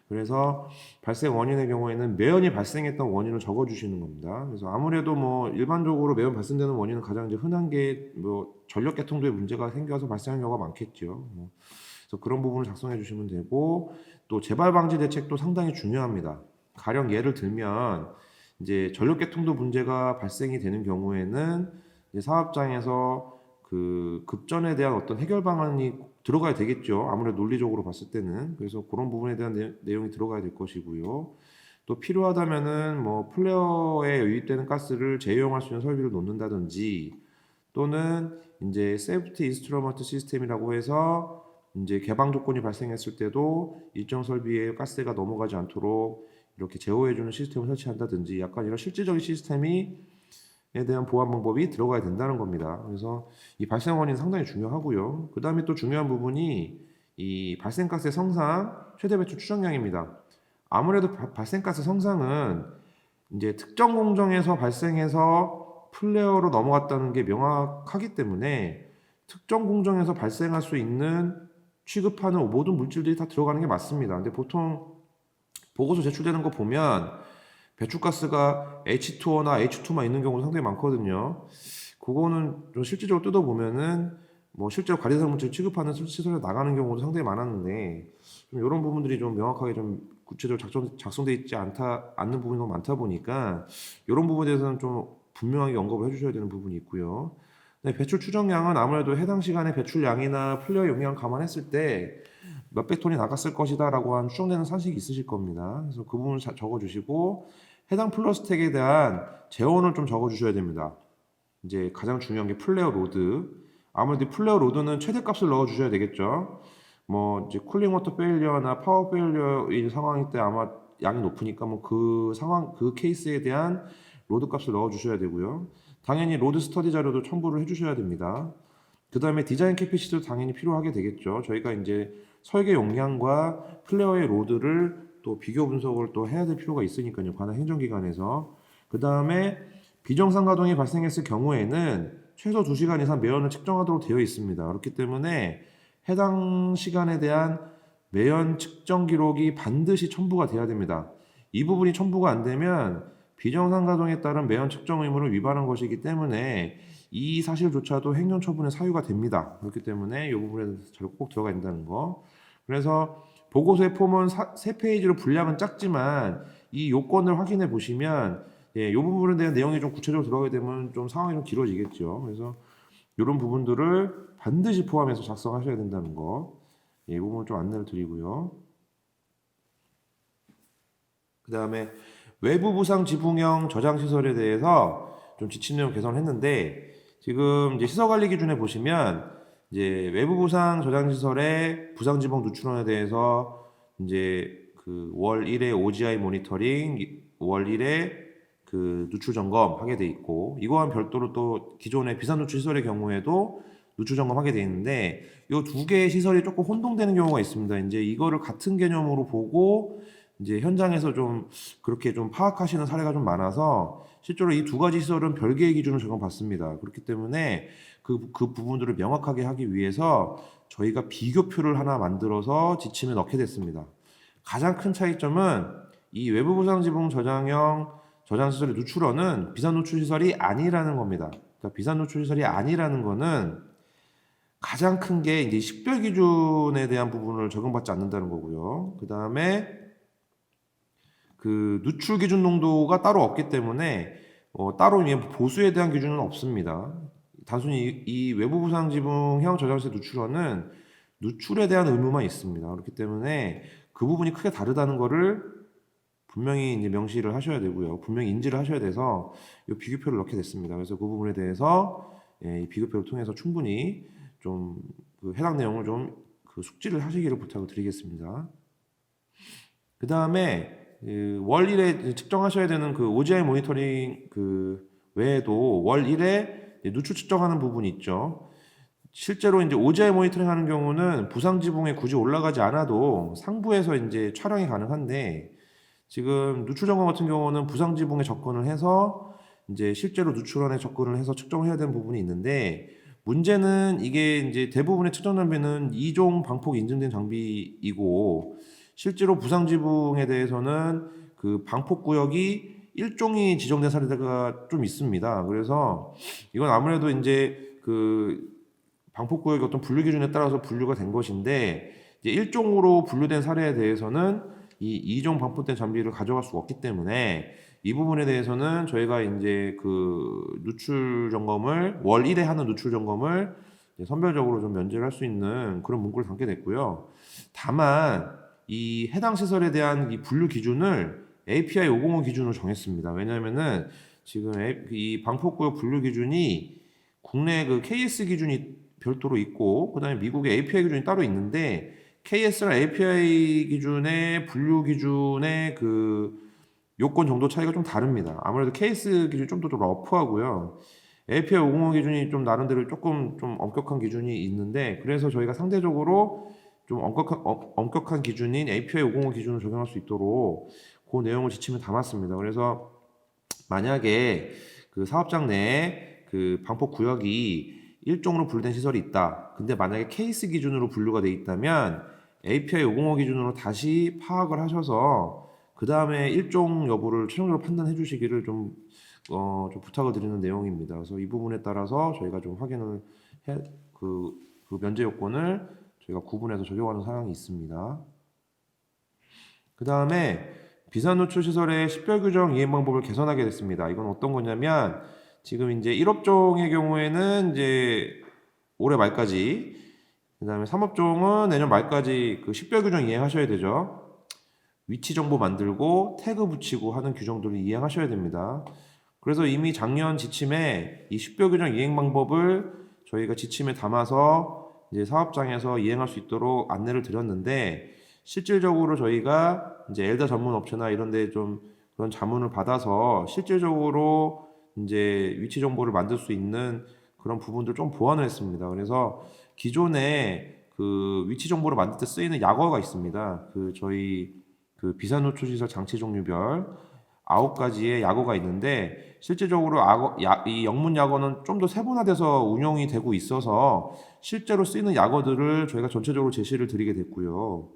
그래서 발생 원인의 경우에는 매연이 발생했던 원인을 적어 주시는 겁니다. 그래서 아무래도 뭐 일반적으로 매연 발생되는 원인은 가장 이제 흔한 게 뭐 전력 계통도에 문제가 생겨서 발생하는 경우가 많겠죠. 그래서 그런 부분을 작성해 주시면 되고 또 재발 방지 대책도 상당히 중요합니다. 가령 예를 들면 이제 전력 계통도 문제가 발생이 되는 경우에는 이제 사업장에서 그 급전에 대한 어떤 해결 방안이 들어가야 되겠죠. 아무래도 논리적으로 봤을 때는. 그래서 그런 부분에 대한 내용이 들어가야 될 것이고요. 또 필요하다면은 뭐 플레어에 유입되는 가스를 재이용할 수 있는 설비를 놓는다든지 또는 이제 세이프티 인스트루먼트 시스템이라고 해서 이제 개방 조건이 발생했을 때도 일정 설비에 가스가 넘어가지 않도록 이렇게 제어해주는 시스템을 설치한다든지 약간 이런 실질적인 시스템에 대한 보안 방법이 들어가야 된다는 겁니다. 그래서 이 발생 원인 상당히 중요하고요. 그 다음에 또 중요한 부분이 이 발생가스의 성상 최대 배출 추정량입니다. 아무래도 발생가스 성상은 이제 특정 공정에서 발생해서 플레어로 넘어갔다는 게 명확하기 때문에 특정 공정에서 발생할 수 있는 취급하는 모든 물질들이 다 들어가는 게 맞습니다. 근데 보통 보고서 제출되는 거 보면 배출가스가 H2O나 H2만 있는 경우도 상당히 많거든요. 그거는 좀 실질적으로 뜯어보면은 뭐 실제로 가리사항 물질 취급하는 시설에 나가는 경우도 상당히 많았는데 좀 이런 부분들이 좀 명확하게 좀 구체적으로 작성돼 있지 않는 부분이 너무 많다 보니까 이런 부분에 대해서는 좀 분명하게 언급을 해주셔야 되는 부분이 있고요. 네, 배출 추정량은 아무래도 해당 시간의 배출량이나 플레어 용량 감안했을 때 몇백 톤이 나갔을 것이다라고 한 추정되는 산식이 있으실 겁니다. 그래서 그 부분을 적어주시고 해당 플레어 스택에 대한 재원을 좀 적어주셔야 됩니다. 이제 가장 중요한 게 플레어 로드. 아무래도 플레어 로드는 최대값을 넣어주셔야 되겠죠. 뭐 이제 쿨링 워터 페일리어나 파워 페일리어인 상황일 때 아마 양이 높으니까 뭐 그 상황 그 케이스에 대한 로드 값을 넣어주셔야 되고요. 당연히 로드 스터디 자료도 첨부를 해주셔야 됩니다. 그 다음에 디자인 캐피시티도 당연히 필요하게 되겠죠. 저희가 이제 설계 용량과 플레어의 로드를 또 비교 분석을 또 해야 될 필요가 있으니까요. 관할 행정기관에서. 그 다음에 비정상 가동이 발생했을 경우에는 최소 2시간 이상 매연을 측정하도록 되어 있습니다. 그렇기 때문에 해당 시간에 대한 매연 측정 기록이 반드시 첨부가 돼야 됩니다. 이 부분이 첨부가 안 되면 비정상 가동에 따른 매연 측정 의무를 위반한 것이기 때문에 이 사실조차도 행정처분의 사유가 됩니다. 그렇기 때문에 이 부분에 대해서 꼭 들어가야 된다는 거. 그래서 보고서의 폼은 3페이지로 분량은 작지만 이 요건을 확인해 보시면 이 부분에 대한 내용이 좀 구체적으로 들어가게 되면 좀 상황이 좀 길어지겠죠. 그래서 이런 부분들을 반드시 포함해서 작성하셔야 된다는 거. 이 부분을 좀 안내를 드리고요. 그 다음에 외부 부상 지붕형 저장 시설에 대해서 좀 지침 내용 개선했는데 지금 이제 시설 관리 기준에 보시면 이제 외부 부상 저장 시설의 부상 지붕 누출원에 대해서 이제 그 월 1회 OGI 모니터링, 월 1회 그 누출 점검 하게 돼 있고 이거와는 별도로 또 기존의 비산 누출 시설의 경우에도 누출 점검하게 돼 있는데 이 두 개의 시설이 조금 혼동되는 경우가 있습니다. 이제 이거를 같은 개념으로 보고 이제 현장에서 좀 그렇게 좀 파악하시는 사례가 좀 많아서 실제로 이 두 가지 시설은 별개의 기준을 적용받습니다. 그렇기 때문에 그 부분들을 명확하게 하기 위해서 저희가 비교표를 하나 만들어서 지침에 넣게 됐습니다. 가장 큰 차이점은 이 외부 보상 지붕 저장형 저장 시설의 누출원은 비산 노출 시설이 아니라는 겁니다. 그러니까 비산 노출 시설이 아니라는 거는 가장 큰 게 이제 식별 기준에 대한 부분을 적용받지 않는다는 거고요. 그 다음에 그 누출 기준 농도가 따로 없기 때문에 따로 보수에 대한 기준은 없습니다. 단순히 이 외부 보상 지붕형 저장시설 누출원은 누출에 대한 의무만 있습니다. 그렇기 때문에 그 부분이 크게 다르다는 거를 분명히 이제 명시를 하셔야 되고요. 분명히 인지를 하셔야 돼서 이 비교표를 넣게 됐습니다. 그래서 그 부분에 대해서 이 비교표를 통해서 충분히 좀 그 해당 내용을 좀 그 숙지를 하시기를 부탁을 드리겠습니다. 그 다음에 월 1회 측정하셔야 되는 그 OGI 모니터링 그 외에도 월 1회 누출 측정하는 부분이 있죠. 실제로 이제 OGI 모니터링 하는 경우는 부상 지붕에 굳이 올라가지 않아도 상부에서 이제 촬영이 가능한데 지금 누출 점검 같은 경우는 부상 지붕에 접근을 해서 이제 실제로 누출원에 접근을 해서 측정해야 되는 부분이 있는데 문제는 이게 이제 대부분의 측정 장비는 2종 방폭 인증된 장비이고 실제로 부상 지붕에 대해서는 그 방폭 구역이 1종이 지정된 사례가 좀 있습니다. 그래서 이건 아무래도 이제 그 방폭 구역의 어떤 분류 기준에 따라서 분류가 된 것인데 이제 1종으로 분류된 사례에 대해서는 이 2종 방폭된 장비를 가져갈 수가 없기 때문에 이 부분에 대해서는 저희가 이제 그 누출 점검을 월 1회 하는 누출 점검을 선별적으로 좀 면제를 할 수 있는 그런 문구를 담게 됐고요. 다만 이 해당 시설에 대한 이 분류 기준을 API 505 기준으로 정했습니다. 왜냐하면은 지금 이 방폭구역 분류 기준이 국내 그 KS 기준이 별도로 있고 그다음에 미국의 API 기준이 따로 있는데 KS랑 API 기준의 분류 기준의 그 요건 정도 차이가 좀 다릅니다. 아무래도 KS 기준이 좀 더 러프하고요. API 505 기준이 좀 나름대로 조금 좀 엄격한 기준이 있는데 그래서 저희가 상대적으로 좀 엄격한 기준인 API 505 기준을 적용할 수 있도록 그 내용을 지침에 담았습니다. 그래서 만약에 그 사업장 내에 그 방폭 구역이 1종으로 분류된 시설이 있다. 근데 만약에 케이스 기준으로 분류가 돼 있다면 API 505 기준으로 다시 파악을 하셔서 그 다음에 1종 여부를 최종적으로 판단해 주시기를 좀 부탁을 드리는 내용입니다. 그래서 이 부분에 따라서 저희가 좀 확인을 그 면제 요건을 저희가 구분해서 적용하는 사항이 있습니다. 그 다음에 비산 노출 시설의 식별 규정 이행 방법을 개선하게 됐습니다. 이건 어떤 거냐면 지금 이제 1업종의 경우에는 이제 올해 말까지, 그 다음에 3업종은 내년 말까지 그 식별 규정 이행하셔야 되죠. 위치 정보 만들고 태그 붙이고 하는 규정들을 이행하셔야 됩니다. 그래서 이미 작년 지침에 이 식별 규정 이행 방법을 저희가 지침에 담아서 이제 사업장에서 이행할 수 있도록 안내를 드렸는데 실질적으로 저희가 이제 엘다 전문 업체나 이런 데 좀 그런 자문을 받아서 실질적으로 이제 위치 정보를 만들 수 있는 그런 부분들 좀 보완을 했습니다. 그래서 기존에 그 위치 정보를 만들 때 쓰이는 약어가 있습니다. 그 저희 그 비산 노출 시설 장치 종류별 9가지의 약어가 있는데 실질적으로 이 영문 약어는 좀 더 세분화돼서 운영이 되고 있어서 실제로 쓰이는 약어들을 저희가 전체적으로 제시를 드리게 됐고요.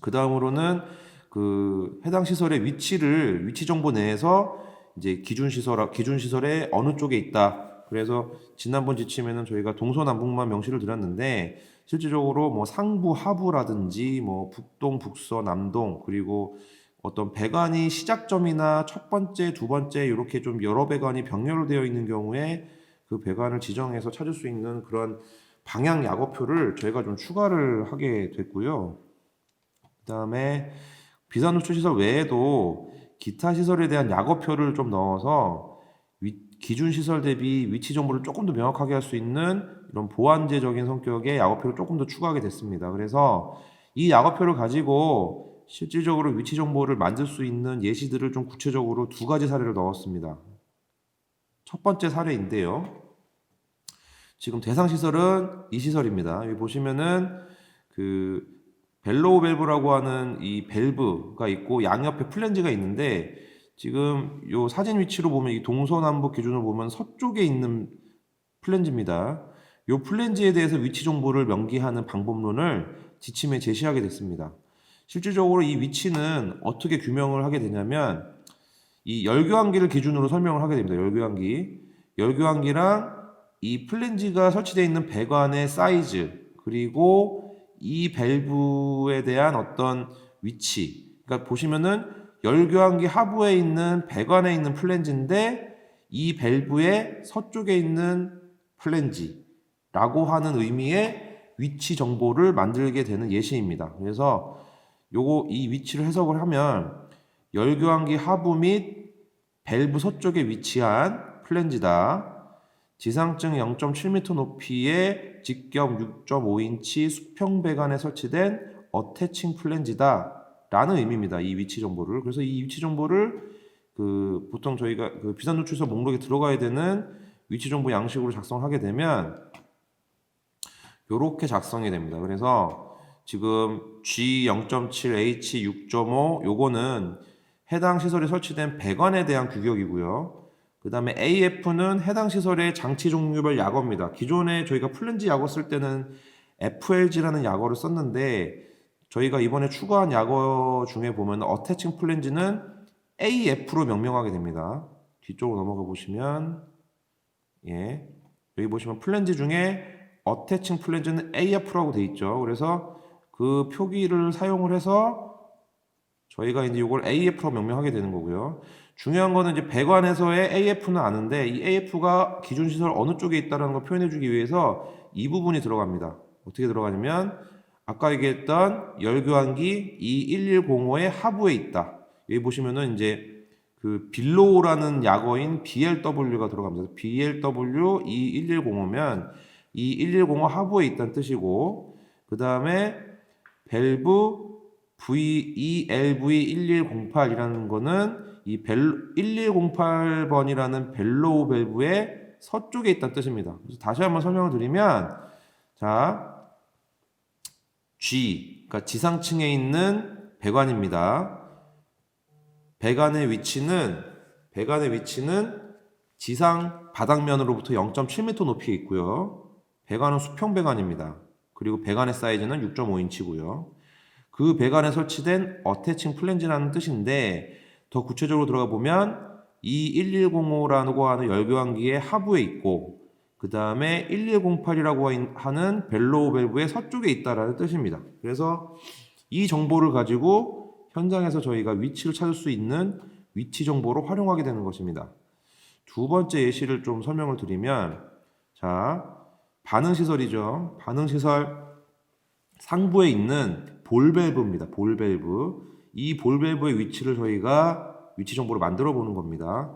그 다음으로는 그 해당 시설의 위치 정보 내에서 이제 기준 시설에 어느 쪽에 있다. 그래서 지난번 지침에는 저희가 동서남북만 명시를 드렸는데 실질적으로 뭐 상부 하부라든지 뭐 북동 북서 남동 그리고 어떤 배관이 시작점이나 첫 번째 두 번째 이렇게 좀 여러 배관이 병렬되어 있는 경우에 그 배관을 지정해서 찾을 수 있는 그런 방향 약어표를 저희가 좀 추가를 하게 됐고요. 그다음에 비산 노출 시설 외에도 기타 시설에 대한 약어표를 좀 넣어서 기준 시설 대비 위치 정보를 조금 더 명확하게 할 수 있는 이런 보완제적인 성격의 약어표를 조금 더 추가하게 됐습니다. 그래서 이 약어표를 가지고 실질적으로 위치 정보를 만들 수 있는 예시들을 좀 구체적으로 2가지 사례를 넣었습니다. 첫 번째 사례인데요. 지금 대상 시설은 이 시설입니다. 여기 보시면은 그 벨로우 밸브라고 하는 이 밸브가 있고 양옆에 플랜지가 있는데 지금 요 사진 위치로 보면 이 동서남북 기준으로 보면 서쪽에 있는 플랜지입니다. 요 플랜지에 대해서 위치 정보를 명기하는 방법론을 지침에 제시하게 됐습니다. 실질적으로 이 위치는 어떻게 규명을 하게 되냐면 이 열교환기를 기준으로 설명을 하게 됩니다. 열교환기랑 이 플랜지가 설치되어 있는 배관의 사이즈 그리고 이 밸브에 대한 어떤 위치. 그러니까 보시면은 열교환기 하부에 있는 배관에 있는 플랜지인데 이 밸브의 서쪽에 있는 플랜지라고 하는 의미의 위치 정보를 만들게 되는 예시입니다. 그래서 이 위치를 해석을 하면 열교환기 하부 및 밸브 서쪽에 위치한 플랜지다. 지상층 0.7m 높이의 직경 6.5인치 수평 배관에 설치된 어태칭 플랜지다 라는 의미입니다. 이 위치 정보를. 그래서 이 위치 정보를 보통 저희가 비산 노출서 목록에 들어가야 되는 위치 정보 양식으로 작성하게 되면 이렇게 작성이 됩니다. 그래서 지금 G0.7, H6.5 요거는 해당 시설에 설치된 배관에 대한 규격이고요. 그 다음에 AF는 해당 시설의 장치 종류별 약어입니다. 기존에 저희가 플랜지 약어 쓸 때는 FLG라는 약어를 썼는데 저희가 이번에 추가한 약어 중에 보면 어태칭 플랜지는 AF로 명명하게 됩니다. 뒤쪽으로 넘어가 보시면 여기 보시면 플랜지 중에 어태칭 플랜지는 AF라고 돼 있죠. 그래서 그 표기를 사용을 해서 저희가 이제 이걸 AF로 명명하게 되는 거고요. 중요한 거는 이제 배관에서의 AF는 아는데 이 AF가 기준 시설 어느 쪽에 있다는 걸 표현해 주기 위해서 이 부분이 들어갑니다. 어떻게 들어가냐면 아까 얘기했던 열교환기 E1105의 하부에 있다. 여기 보시면은 이제 빌로우라는 약어인 BLW가 들어갑니다. BLW E1105면 E1105 하부에 있다는 뜻이고 그 다음에 밸브 ELV1108이라는 거는 이 1108번이라는 벨로우 밸브의 서쪽에 있다는 뜻입니다. 그래서 다시 한번 설명을 드리면 자 G 그러니까 지상층에 있는 배관입니다. 배관의 위치는 지상 바닥면으로부터 0.7m 높이에 있고요. 배관은 수평 배관입니다. 그리고 배관의 사이즈는 6.5인치고요. 그 배관에 설치된 어태칭 플랜지라는 뜻인데 더 구체적으로 들어가 보면 이 1105라고 하는 열교환기의 하부에 있고 그 다음에 1108이라고 하는 벨로우 밸브의 서쪽에 있다라는 뜻입니다. 그래서 이 정보를 가지고 현장에서 저희가 위치를 찾을 수 있는 위치 정보로 활용하게 되는 것입니다. 두 번째 예시를 좀 설명을 드리면 자 반응시설이죠. 반응시설 상부에 있는 볼밸브입니다. 볼밸브. 이 볼밸브의 위치를 저희가 위치 정보를 만들어 보는 겁니다.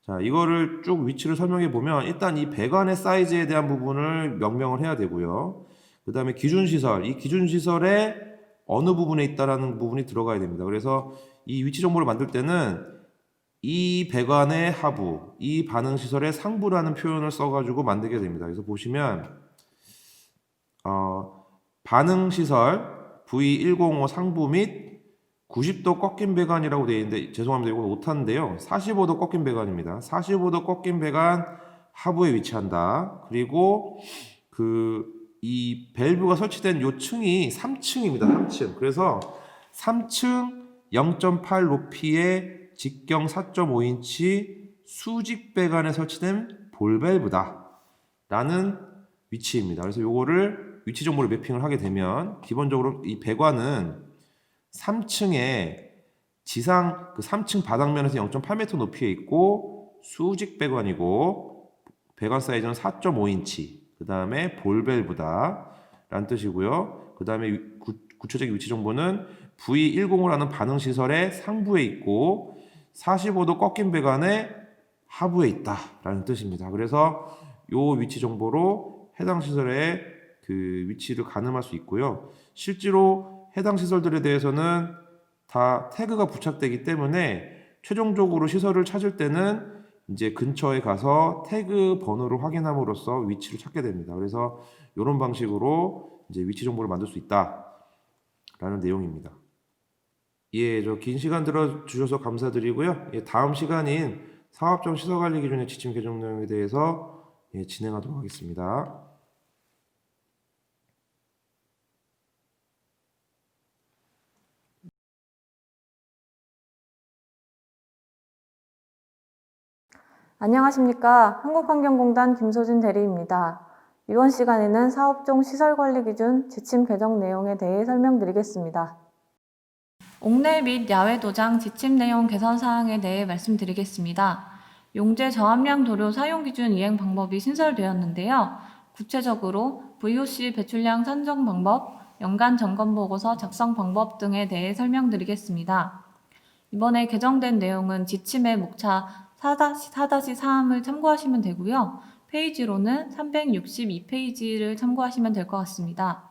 자, 이거를 쭉 위치를 설명해 보면 일단 이 배관의 사이즈에 대한 부분을 명명을 해야 되고요. 그 다음에 기준시설, 이 기준시설의 어느 부분에 있다라는 부분이 들어가야 됩니다. 그래서 이 위치 정보를 만들 때는 이 배관의 하부, 이 반응시설의 상부라는 표현을 써가지고 만들게 됩니다. 그래서 보시면 반응시설 V105 상부 및 90도 꺾인 배관이라고 되어 있는데 죄송합니다. 이건 오타인데요. 45도 꺾인 배관입니다. 45도 꺾인 배관 하부에 위치한다. 그리고 이 밸브가 설치된 요 층이 3층입니다. 3층. 그래서 3층 0.8 높이의 직경 4.5인치 수직 배관에 설치된 볼 밸브다. 라는 위치입니다. 그래서 요거를 위치 정보를 매핑을 하게 되면 기본적으로 이 배관은 3층에 지상 3층 바닥면에서 0.8m 높이에 있고 수직 배관이고 배관 사이즈는 4.5인치 그 다음에 볼밸브다 라는 뜻이고요. 그 다음에 구체적인 위치 정보는 V105라는 반응시설의 상부에 있고 45도 꺾인 배관의 하부에 있다 라는 뜻입니다. 그래서 요 위치 정보로 해당 시설의 위치를 가늠할 수 있고요. 실제로 해당 시설들에 대해서는 다 태그가 부착되기 때문에 최종적으로 시설을 찾을 때는 이제 근처에 가서 태그 번호를 확인함으로써 위치를 찾게 됩니다. 그래서 이런 방식으로 이제 위치 정보를 만들 수 있다. 라는 내용입니다. 예, 저 긴 시간 들어주셔서 감사드리고요. 예, 다음 시간인 사업종 시설관리 기준의 지침 개정 내용에 대해서 진행하도록 하겠습니다. 안녕하십니까. 한국환경공단 김소진 대리입니다. 이번 시간에는 사업종 시설관리기준 지침 개정 내용에 대해 설명드리겠습니다. 옥내 및 야외 도장 지침 내용 개선 사항에 대해 말씀드리겠습니다. 용재 저함량 도료 사용 기준 이행 방법이 신설되었는데요. 구체적으로 VOC 배출량 산정 방법, 연간 점검 보고서 작성 방법 등에 대해 설명드리겠습니다. 이번에 개정된 내용은 지침의 목차 4-4-3을 참고하시면 되고요. 페이지로는 362페이지를 참고하시면 될 것 같습니다.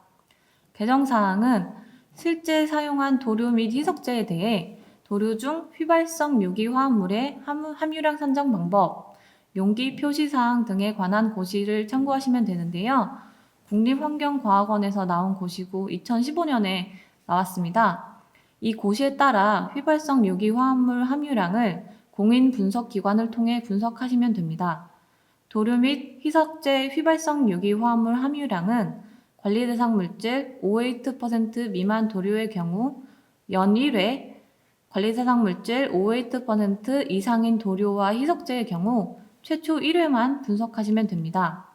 개정사항은 실제 사용한 도료 및 희석제에 대해 도료 중 휘발성 유기화합물의 함유량 산정 방법, 용기 표시사항 등에 관한 고시를 참고하시면 되는데요. 국립환경과학원에서 나온 고시고 2015년에 나왔습니다. 이 고시에 따라 휘발성 유기화합물 함유량을 공인 분석기관을 통해 분석하시면 됩니다. 도료 및 희석제 휘발성 유기화합물 함유량은 관리 대상 물질 5% 미만 도료의 경우 연 1회, 관리 대상 물질 5% 이상인 도료와 희석제의 경우 최초 1회만 분석하시면 됩니다.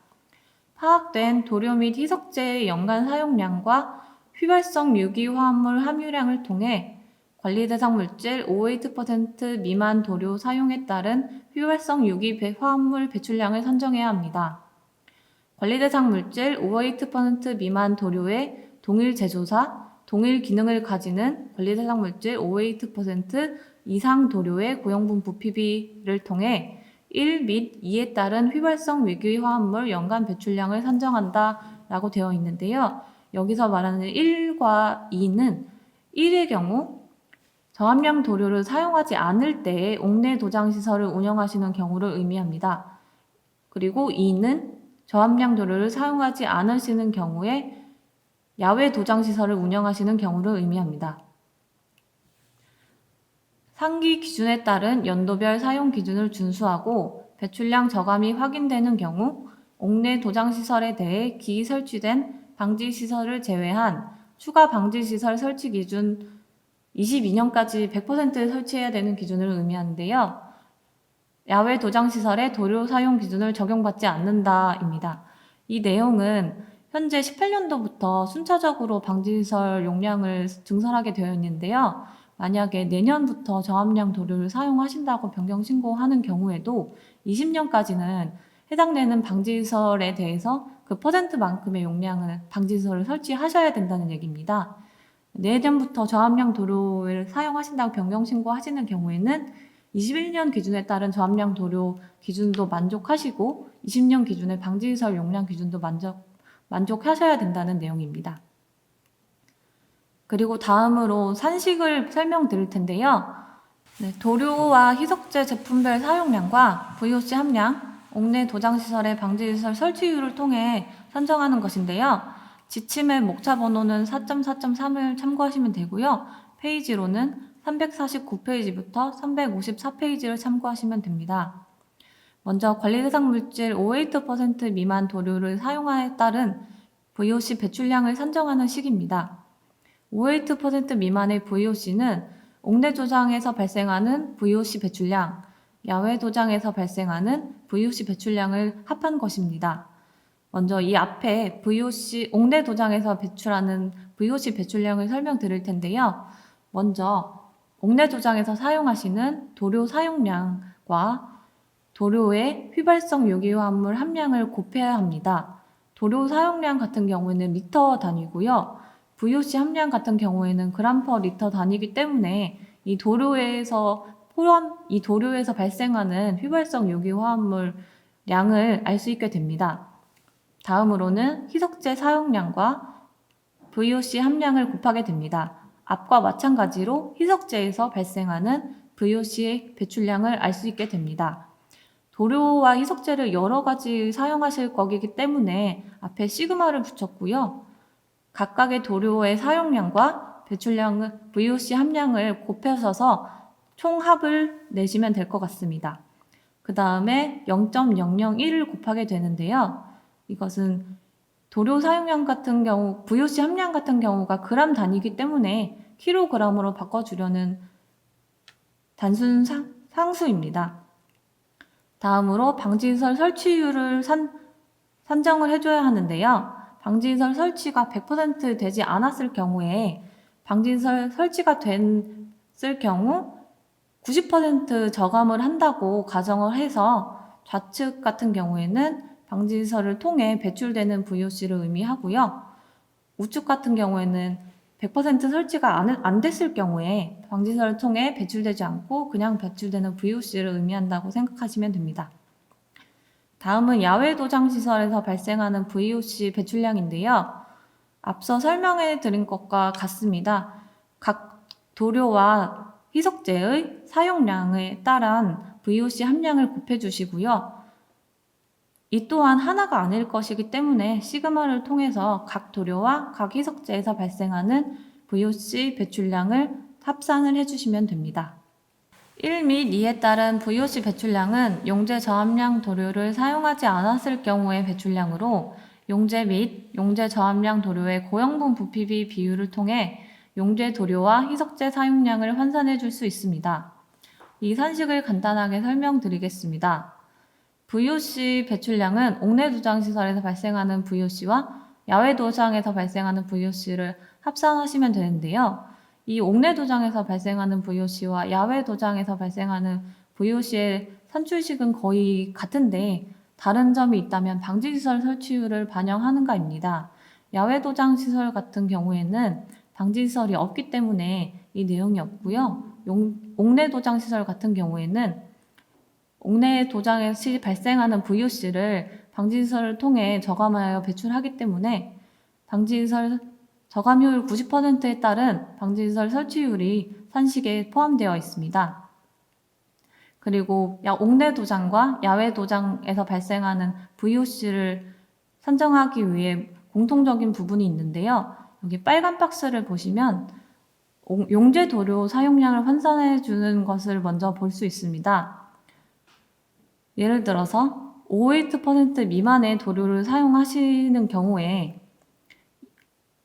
파악된 도료 및 희석제의 연간 사용량과 휘발성 유기화합물 함유량을 통해 관리 대상 물질 5% 미만 도료 사용에 따른 휘발성 유기화합물 배출량을 산정해야 합니다. 관리 대상 물질 5% 미만 도료의 동일 제조사, 동일 기능을 가지는 관리 대상 물질 5% 이상 도료의 고형분 부피비를 통해 1 및 2에 따른 휘발성 유기화합물 연간 배출량을 산정한다 라고 되어 있는데요. 여기서 말하는 1과 2는 1의 경우 저함량 도료를 사용하지 않을 때에 옥내 도장 시설을 운영하시는 경우를 의미합니다. 그리고 2는 저함량 도료를 사용하지 않으시는 경우에 야외 도장 시설을 운영하시는 경우를 의미합니다. 상기 기준에 따른 연도별 사용 기준을 준수하고 배출량 저감이 확인되는 경우 옥내 도장 시설에 대해 기기 설치된 방지 시설을 제외한 추가 방지 시설 설치 기준 22년까지 100% 설치해야 되는 기준을 의미하는데요. 야외 도장 시설의 도료 사용 기준을 적용받지 않는다입니다. 이 내용은 현재 18년도부터 순차적으로 방지시설 용량을 증설하게 되어 있는데요. 만약에 내년부터 저함량 도료를 사용하신다고 변경 신고하는 경우에도 20년까지는 해당되는 방지시설에 대해서 그 %만큼의 용량을 방지시설을 설치하셔야 된다는 얘기입니다. 내년부터 저함량 도료를 사용하신다고 변경 신고하시는 경우에는 21년 기준에 따른 저함량 도료 기준도 만족하시고 20년 기준의 방지시설 용량 기준도 만족하셔야 된다는 내용입니다. 그리고 다음으로 산식을 설명드릴 텐데요. 도료와 희석제 제품별 사용량과 VOC 함량, 옥내 도장시설의 방지시설 설치율을 통해 산정하는 것인데요. 지침의 목차 번호는 4.4.3을 참고하시면 되고요. 페이지로는 349페이지부터 354페이지를 참고하시면 됩니다. 먼저 관리 대상 물질 5% 미만 도료를 사용하에 따른 VOC 배출량을 산정하는 식입니다. 5% 미만의 VOC는 옥내 도장에서 발생하는 VOC 배출량, 야외 도장에서 발생하는 VOC 배출량을 합한 것입니다. 먼저 이 앞에 옥내 도장에서 배출하는 VOC 배출량을 설명드릴 텐데요. 먼저 옥내 도장에서 사용하시는 도료 사용량과 도료의 휘발성 유기화합물 함량을 곱해야 합니다. 도료 사용량 같은 경우에는 리터 단위고요. VOC 함량 같은 경우에는 그램 퍼 리터 단위이기 때문에 이 도료에서 발생하는 휘발성 유기화합물 량을 알 수 있게 됩니다. 다음으로는 희석제 사용량과 VOC 함량을 곱하게 됩니다. 앞과 마찬가지로 희석제에서 발생하는 VOC의 배출량을 알 수 있게 됩니다. 도료와 희석제를 여러 가지 사용하실 거기 때문에 앞에 시그마를 붙였고요. 각각의 도료의 사용량과 배출량은 VOC 함량을 곱하셔서 총합을 내시면 될 것 같습니다. 그 다음에 0.001을 곱하게 되는데요. 이것은 도료 사용량 같은 경우, VOC 함량 같은 경우가 그램 단위이기 때문에 킬로그램으로 바꿔주려는 단순 상수입니다. 다음으로 방지시설 설치율을 산정을 해줘야 하는데요. 방지시설 설치가 100% 되지 않았을 경우에 방지시설 설치가 됐을 경우 90% 저감을 한다고 가정을 해서 좌측 같은 경우에는 방지시설을 통해 배출되는 VOC를 의미하고요. 우측 같은 경우에는 100% 설치가 안 됐을 경우에 방지시설을 통해 배출되지 않고 그냥 배출되는 VOC를 의미한다고 생각하시면 됩니다. 다음은 야외 도장 시설에서 발생하는 VOC 배출량인데요. 앞서 설명해 드린 것과 같습니다. 각 도료와 희석제의 사용량에 따른 VOC 함량을 곱해 주시고요. 이 또한 하나가 아닐 것이기 때문에 시그마를 통해서 각 도료와 각 희석제에서 발생하는 VOC 배출량을 합산을 해주시면 됩니다. 1 및 2에 따른 VOC 배출량은 용제 저함량 도료를 사용하지 않았을 경우의 배출량으로 용제 및 용제 저함량 도료의 고형분 부피비 비율을 통해 용제 도료와 희석제 사용량을 환산해 줄 수 있습니다. 이 산식을 간단하게 설명드리겠습니다. VOC 배출량은 옥내 도장 시설에서 발생하는 VOC와 야외 도장에서 발생하는 VOC를 합산하시면 되는데요. 이 옥내 도장에서 발생하는 VOC와 야외 도장에서 발생하는 VOC의 산출식은 거의 같은데 다른 점이 있다면 방지시설 설치율을 반영하는가입니다. 야외 도장 시설 같은 경우에는 방지시설이 없기 때문에 이 내용이 없고요. 옥내 도장 시설 같은 경우에는 옥내 도장에서 발생하는 VOC를 방지시설을 통해 저감하여 배출하기 때문에 방지시설 저감효율 90%에 따른 방지시설 설치율이 산식에 포함되어 있습니다. 그리고 옥내 도장과 야외 도장에서 발생하는 VOC를 산정하기 위해 공통적인 부분이 있는데요. 여기 빨간 박스를 보시면 용제 도료 사용량을 환산해 주는 것을 먼저 볼 수 있습니다. 예를 들어서 58% 미만의 도료를 사용하시는 경우에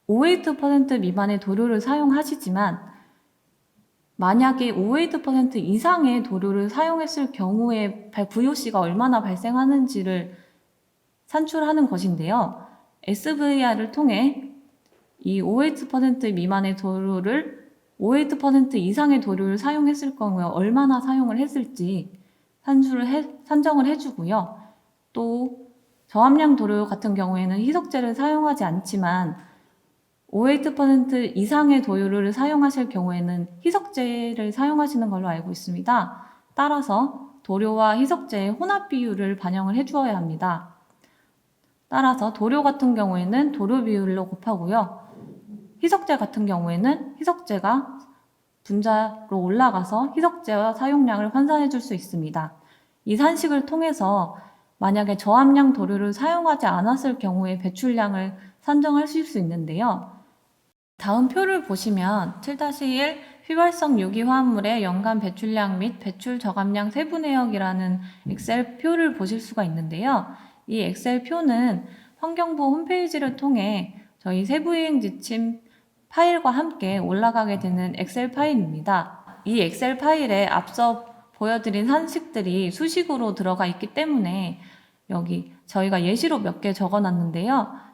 58% 미만의 도료를 사용하시지만 만약에 58% 이상의 도료를 사용했을 경우에 VOC가 얼마나 발생하는지를 산출하는 것인데요. SVR을 통해 이 58% 미만의 도료를 58% 이상의 도료를 사용했을 경우에 얼마나 사용을 했을지 산정을 해주고요. 또 저함량 도료 같은 경우에는 희석제를 사용하지 않지만 58% 이상의 도료를 사용하실 경우에는 희석제를 사용하시는 걸로 알고 있습니다. 따라서 도료와 희석제의 혼합 비율을 반영을 해주어야 합니다. 따라서 도료 같은 경우에는 도료 비율로 곱하고요. 희석제 같은 경우에는 희석제가 분자로 올라가서 희석제와 사용량을 환산해 줄 수 있습니다. 이 산식을 통해서 만약에 저함량 도료를 사용하지 않았을 경우에 배출량을 산정하실 수 있는데요. 다음 표를 보시면 7-1 휘발성 유기화합물의 연간 배출량 및 배출 저감량 세부 내역이라는 엑셀 표를 보실 수가 있는데요. 이 엑셀 표는 환경부 홈페이지를 통해 저희 세부이행 지침 파일과 함께 올라가게 되는 엑셀 파일입니다. 이 엑셀 파일에 앞서 보여드린 산식들이 수식으로 들어가 있기 때문에 여기 저희가 예시로 몇 개 적어놨는데요.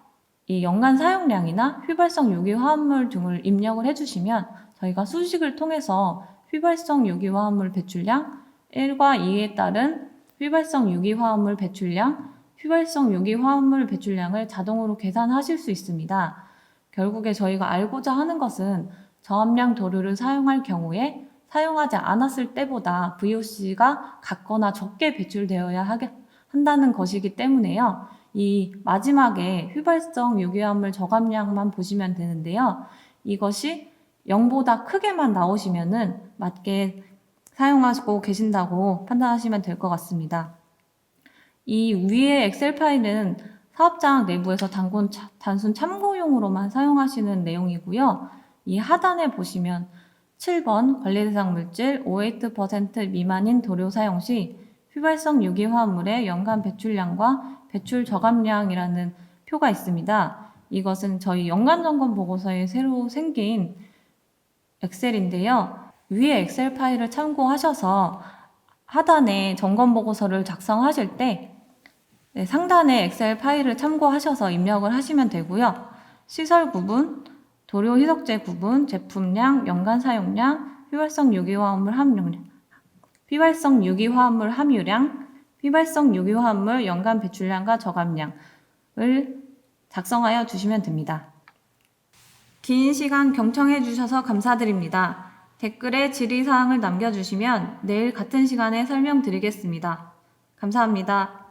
이 연간 사용량이나 휘발성 유기화합물 등을 입력을 해주시면 저희가 수식을 통해서 휘발성 유기화합물 배출량, 1과 2에 따른 휘발성 유기화합물 배출량, 휘발성 유기화합물 배출량을 자동으로 계산하실 수 있습니다. 결국에 저희가 알고자 하는 것은 저함량 도료를 사용할 경우에 사용하지 않았을 때보다 VOC가 같거나 적게 배출되어야 한다는 것이기 때문에요. 이 마지막에 휘발성 유기화합물 저감량만 보시면 되는데요. 이것이 0보다 크게만 나오시면은 맞게 사용하고 계신다고 판단하시면 될 것 같습니다. 이 위의 엑셀 파일은 사업장 내부에서 단순 참고용으로만 사용하시는 내용이고요. 이 하단에 보시면 7번 관리대상 물질 58% 미만인 도료 사용 시 휘발성 유기화합물의 연간 배출량과 배출 저감량이라는 표가 있습니다. 이것은 저희 연간 점검 보고서에 새로 생긴 엑셀인데요. 위에 엑셀 파일을 참고하셔서 하단에 점검 보고서를 작성하실 때 상단에 엑셀 파일을 참고하셔서 입력을 하시면 되고요. 시설 구분, 도료 희석제 구분, 제품량, 연간 사용량, 휘발성 유기화합물 함유량, 휘발성 유기화합물 함유량, 휘발성 유기화합물 연간 배출량과 저감량을 작성하여 주시면 됩니다. 긴 시간 경청해 주셔서 감사드립니다. 댓글에 질의사항을 남겨주시면 내일 같은 시간에 설명드리겠습니다. 감사합니다.